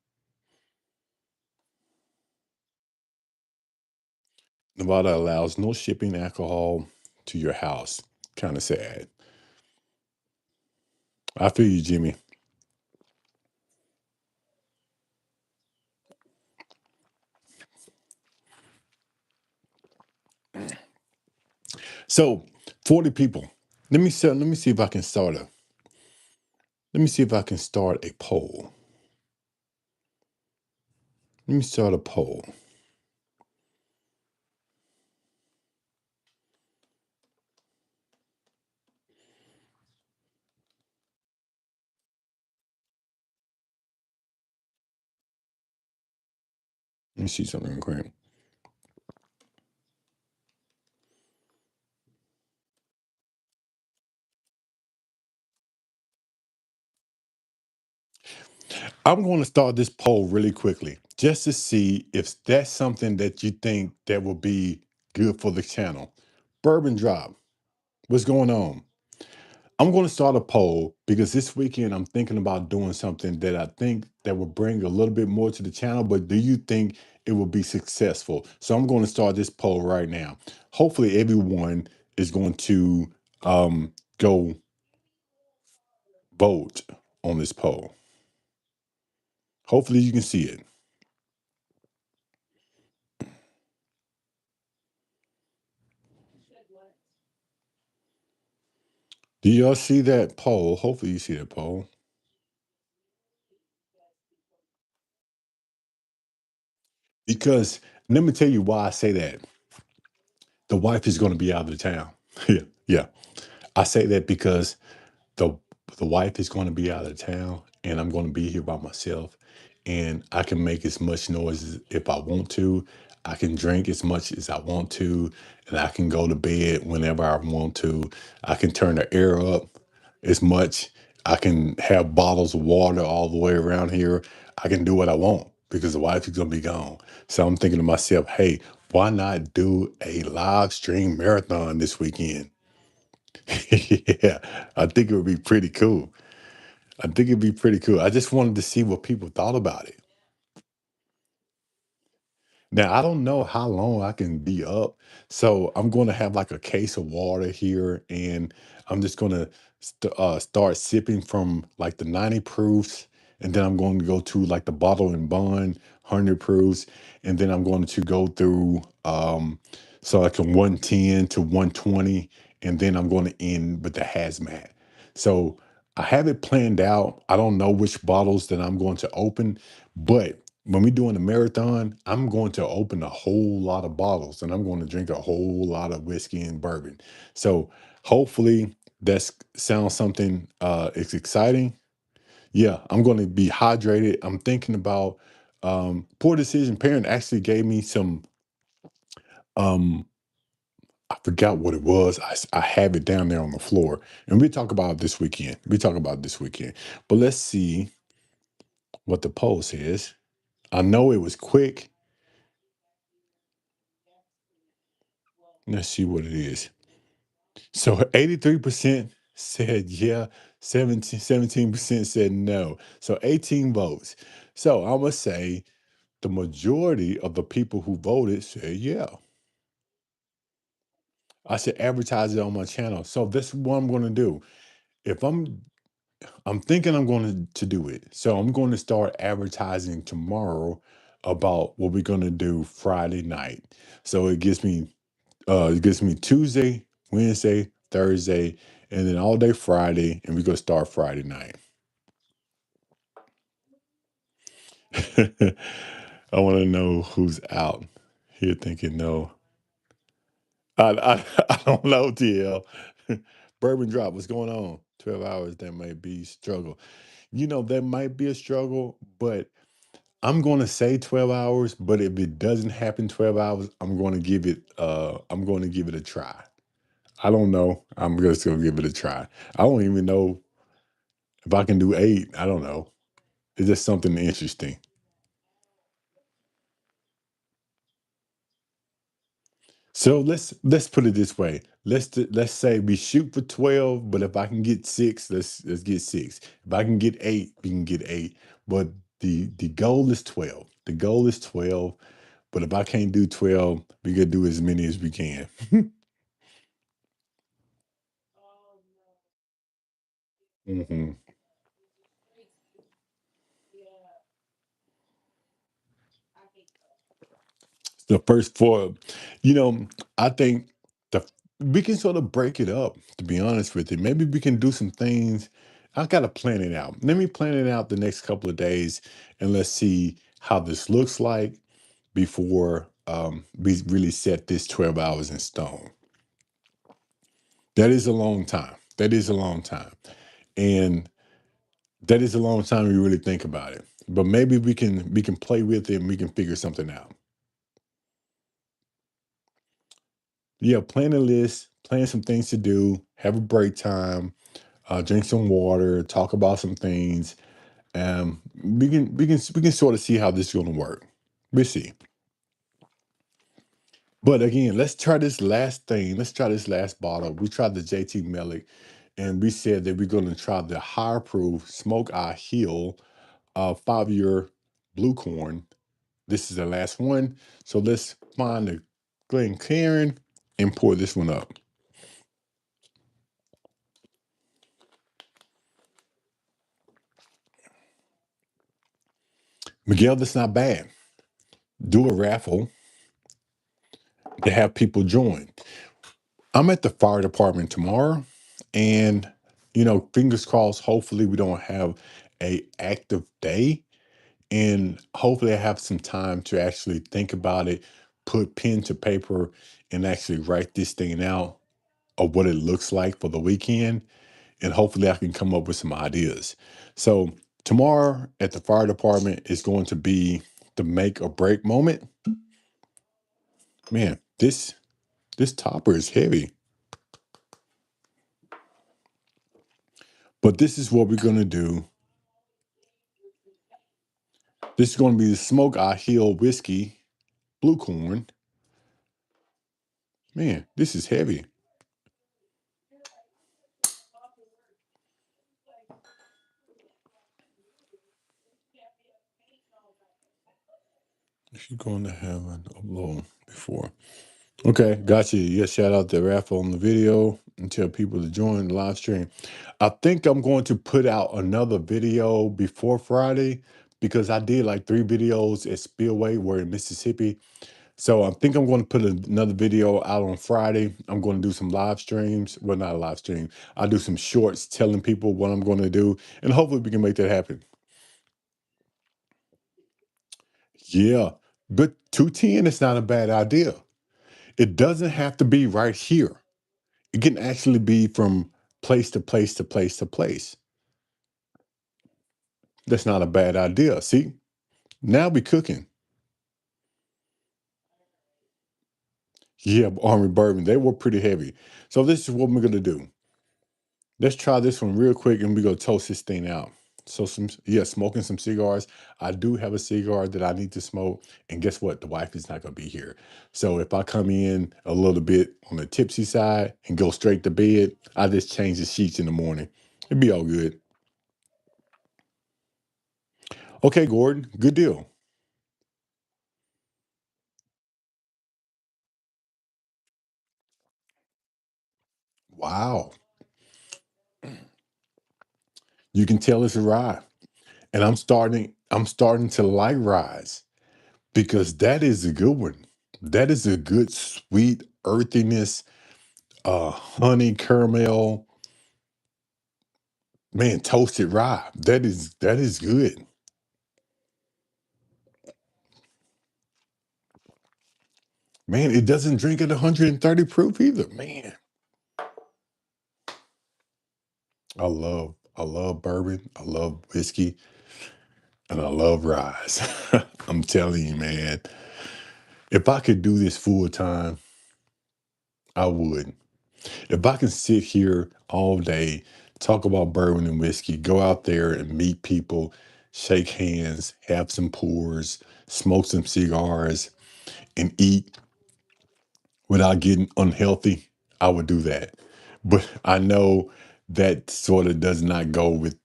Nevada allows no shipping alcohol to your house. Kind of sad. I feel you, Jimmy. So, 40 people. Let me see if I can start a let me see if I can start a poll. Let me start a poll. Let me see something quick. I'm going to start this poll really quickly just to see if that's something that you think that will be good for the channel. Bourbon drop. What's going on? I'm going to start a poll because this weekend I'm thinking about doing something that I think that will bring a little bit more to the channel, but do you think it will be successful? So I'm going to start this poll right now. Hopefully everyone is going to go vote on this poll. Hopefully you can see it. Do y'all see that poll? Hopefully you see that poll. Because let me tell you why I say that. The wife is going to be out of town. Yeah, yeah. I say that because the the wife is going to be out of town, and I'm going to be here by myself, and I can make as much noise as if I want to. I can drink as much as I want to, and I can go to bed whenever I want to. I can turn the air up as much. I can have bottles of water all the way around here. I can do what I want because the wife is gonna be gone. So I'm thinking to myself, hey, why not do a live stream marathon this weekend? Yeah, I think it would be pretty cool. I think it'd be pretty cool. I just wanted to see what people thought about it. Now, I don't know how long I can be up. So I'm going to have like a case of water here, and I'm just going to start sipping from like the 90 proofs. And then I'm going to go to like the bottle and bond 100 proofs. And then I'm going to go through, so like a 110 to 120. And then I'm going to end with the hazmat. So I have it planned out. I don't know which bottles that I'm going to open, but when we're doing a marathon, I'm going to open a whole lot of bottles and I'm going to drink a whole lot of whiskey and bourbon. So hopefully that sounds something it's exciting. Yeah, I'm going to be hydrated. I'm thinking about Poor Decision Parent actually gave me some um I forgot what it was. I have it down there on the floor. And we talk about it this weekend. We talk about it this weekend. But let's see what the poll says. I know it was quick. Let's see what it is. So 83% said yeah, 17% said no. So 18 votes. So I must say the majority of the people who voted said yeah. I should advertise it on my channel. So this is what I'm going to do. If I'm thinking I'm going to do it. So I'm going to start advertising tomorrow about what we're going to do Friday night. So it gives me Tuesday, Wednesday, Thursday, and then all day Friday, and we're gonna start Friday night. I want to know who's out here thinking no. I don't know, TL. Bourbon drop, what's going on? 12 hours, that might be struggle. That might be a struggle, but I'm going to say 12 hours, but if it doesn't happen 12 hours, I'm going to give it a try. I don't know. I'm just going to give it a try. I don't even know if I can do 8. I don't know. It's just something interesting. So let's put it this way. Let's say we shoot for 12, but if I can get 6, let's get 6. If I can get 8, we can get 8. But the goal is 12. The goal is 12. But if I can't do 12, we gotta do as many as we can. Mhm. The first 4, you know, I think the we can sort of break it up, to be honest with you. Maybe we can do some things. I gotta plan it out. Let me plan it out the next couple of days and let's see how this looks like before we really set this 12 hours in stone. That is a long time. That is a long time. And that is a long time when you really think about it. But maybe we can play with it and we can figure something out. Yeah, plan a list, plan some things to do, have a break time, drink some water, talk about some things. We can sort of see how this is going to work. We'll see. But again, let's try this last thing. Let's try this last bottle. We tried the JT Meleck, and we said that we're going to try the higher proof Smoke Eye Hill 5-year blue corn. This is the last one. So let's find the Glen Karen and pour this one up. Miguel, that's not bad. Do a raffle to have people join. I'm at the fire department tomorrow, and fingers crossed. Hopefully, we don't have a active day, and hopefully, I have some time to actually think about it, put pen to paper, and actually write this thing out of what it looks like for the weekend, and hopefully, I can come up with some ideas. So tomorrow at the fire department is going to be the make or break moment. Man, this topper is heavy. But this is what we're gonna do. This is gonna be the Smoke I Hill whiskey, blue corn. Man, this is heavy. If you're going to have an upload before. Okay, gotcha. Yeah, shout out to Rafa on the video and tell people to join the live stream. I think I'm going to put out another video before Friday because I did like 3 videos at Spillway. We're in Mississippi. So I think I'm going to put another video out on Friday. I'm going to do some live streams. Well, not a live stream. I'll do some shorts telling people what I'm going to do. And hopefully we can make that happen. Yeah. But 210 is not a bad idea. It doesn't have to be right here. It can actually be from place to place to place to place. That's not a bad idea. See, now we cooking. Yeah, Army Bourbon, they were pretty heavy. So this is what we're gonna do. Let's try this one real quick and we're gonna toast this thing out. So smoking some cigars. I do have a cigar that I need to smoke. And guess what? The wife is not gonna be here. So if I come in a little bit on the tipsy side and go straight to bed, I just change the sheets in the morning. It'd be all good. Okay, Gordon, good deal. Wow. You can tell it's a rye. And I'm starting to like ryes because that is a good one. That is a good sweet earthiness, honey caramel, man, toasted rye. That is good. Man, it doesn't drink at 130 proof either. Man, I love bourbon, I love whiskey, and I love ryes. I'm telling you, man, if I could do this full time, I would. If I can sit here all day, talk about bourbon and whiskey, go out there and meet people, shake hands, have some pours, smoke some cigars, and eat without getting unhealthy, I would do that. But I know that sort of does not go with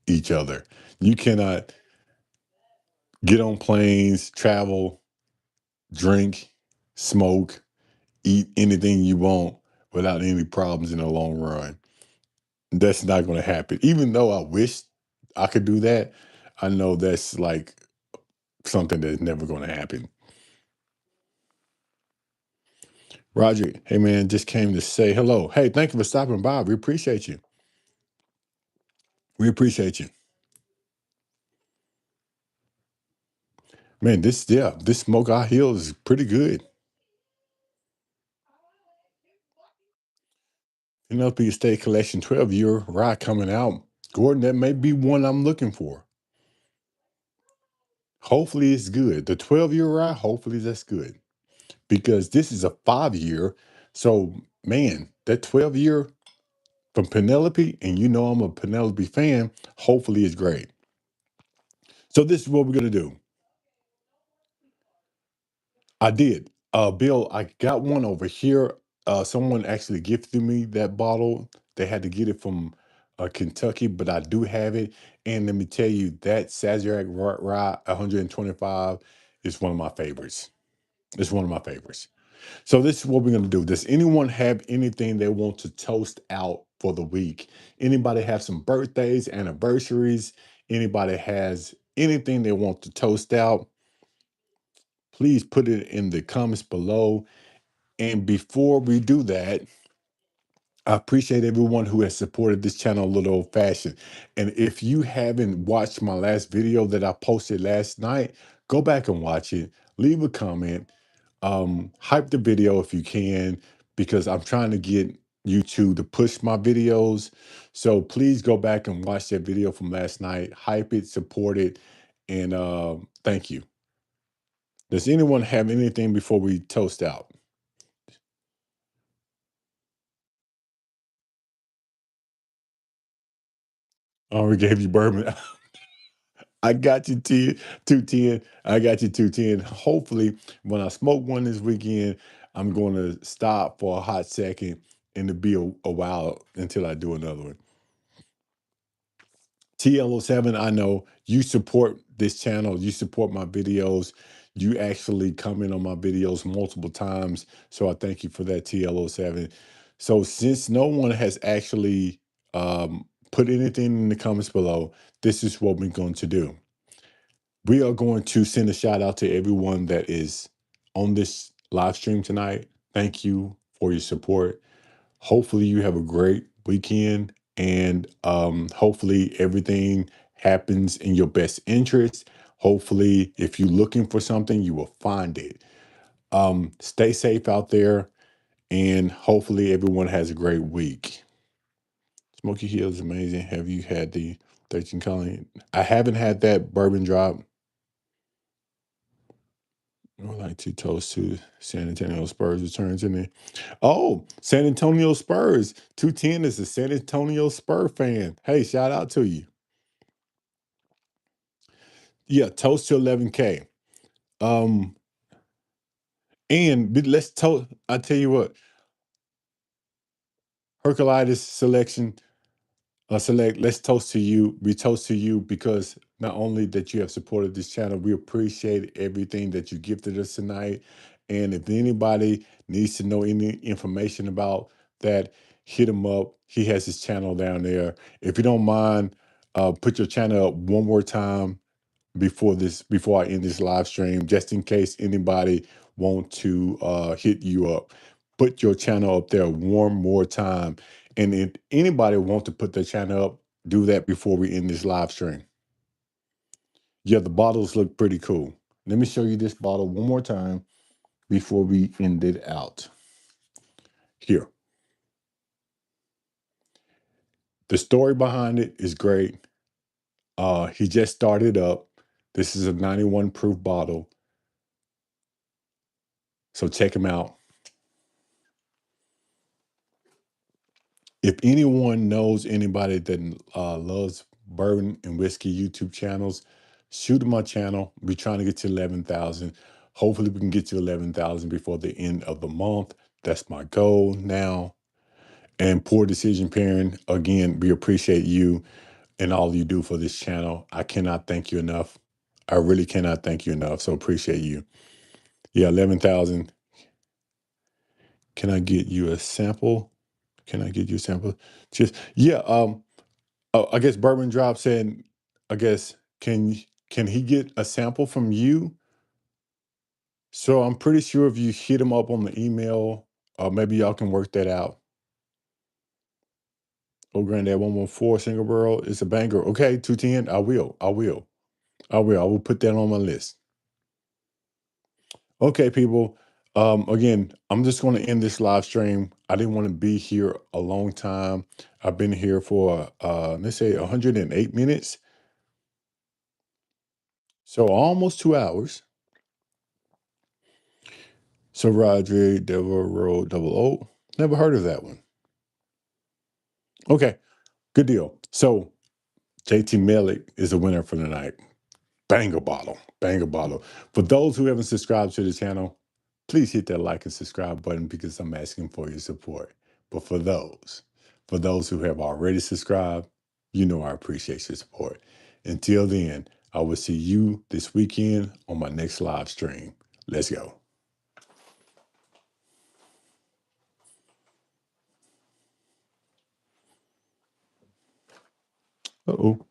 each other. You cannot get on planes, travel, drink, smoke, eat anything you want without any problems in the long run. That's not going to happen. Even though I wish I could do that, I know that's like something that's never going to happen. Roger, hey man, just came to say hello. Hey, thank you for stopping by. We appreciate you. We appreciate you. Man, this Smoke Eye Hill is pretty good. NLP State Collection 12-year rye coming out. Gordon, that may be one I'm looking for. Hopefully it's good. The 12-year rye, hopefully that's good. Because this is a 5-year. So man, that 12-year from Penelope, and you know I'm a Penelope fan, hopefully it's great. So this is what we're gonna do. I did. Bill, I got one over here. Someone actually gifted me that bottle. They had to get it from Kentucky, but I do have it. And let me tell you, that Sazerac Rye 125 is one of my favorites. It's one of my favorites. So this is what we're gonna do. Does anyone have anything they want to toast out for the week? Anybody have some birthdays, anniversaries? Anybody has anything they want to toast out? Please put it in the comments below. And before we do that, I appreciate everyone who has supported this channel a little old fashioned. And if you haven't watched my last video that I posted last night, go back and watch it. Leave a comment. Hype the video if you can, because I'm trying to get YouTube to push my videos. So please go back and watch that video from last night. Hype it, support it, and thank you. Does anyone have anything before we toast out? I already gave you bourbon. I got you 210. I got you 210. Hopefully, when I smoke one this weekend, I'm going to stop for a hot second and it'll be a while until I do another one. TLO7, I know you support this channel, you support my videos, you actually comment on my videos multiple times. So I thank you for that, TLO7. So since no one has actually put anything in the comments below, this is what we're going to do. We are going to send a shout out to everyone that is on this live stream tonight. Thank you for your support. Hopefully you have a great weekend and hopefully everything happens in your best interest. Hopefully if you're looking for something, you will find it. Stay safe out there and hopefully everyone has a great week. Smoky Hill is amazing. Have you had the 13 Colony? I haven't had that bourbon drop. I would like to toast to San Antonio Spurs returns in there. Oh, San Antonio Spurs. 210 is a San Antonio Spur fan. Hey, shout out to you. Yeah, toast to 11K. Um, let's toast. I tell you what, Herculitis selection. Select, let's toast to you. We toast to you because not only that you have supported this channel, we appreciate everything that you gifted us tonight. And if anybody needs to know any information about that, hit him up. He has his channel down there. If you don't mind, put your channel up one more time before I end this live stream, just in case anybody want to hit you up. Put your channel up there one more time. And if anybody want to put their channel up, do that before we end this live stream. Yeah, the bottles look pretty cool. Let me show you this bottle one more time before we end it out. Here. The story behind it is great. He just started up. This is a 91 proof bottle. So check him out. If anyone knows anybody that loves bourbon and whiskey YouTube channels, shoot my channel. We're trying to get to 11,000. Hopefully we can get to 11,000 before the end of the month. That's my goal now. And Poor Decision Parent, again, we appreciate you and all you do for this channel. I cannot thank you enough. I really cannot thank you enough. So appreciate you. Yeah, 11,000. Can I get you a sample? Can I get you a sample? Just, yeah. Oh, I guess Bourbon Drop said, I guess, can he get a sample from you? So I'm pretty sure if you hit him up on the email, maybe y'all can work that out. Oh, Granddad 114 single barrel. It's a banger. Okay, 210. I will put that on my list. Okay, people. Again, I'm just going to end this live stream. I didn't want to be here a long time. I've been here for let's say 108 minutes. So almost 2 hours. So Rodri, Devil Road Double O. Never heard of that one. Okay, good deal. So JT Meleck is the winner for the night. Banger bottle, banger bottle. For those who haven't subscribed to the channel, please hit that like and subscribe button because I'm asking for your support. But for those who have already subscribed, you know I appreciate your support. Until then, I will see you this weekend on my next live stream. Let's go. Uh-oh.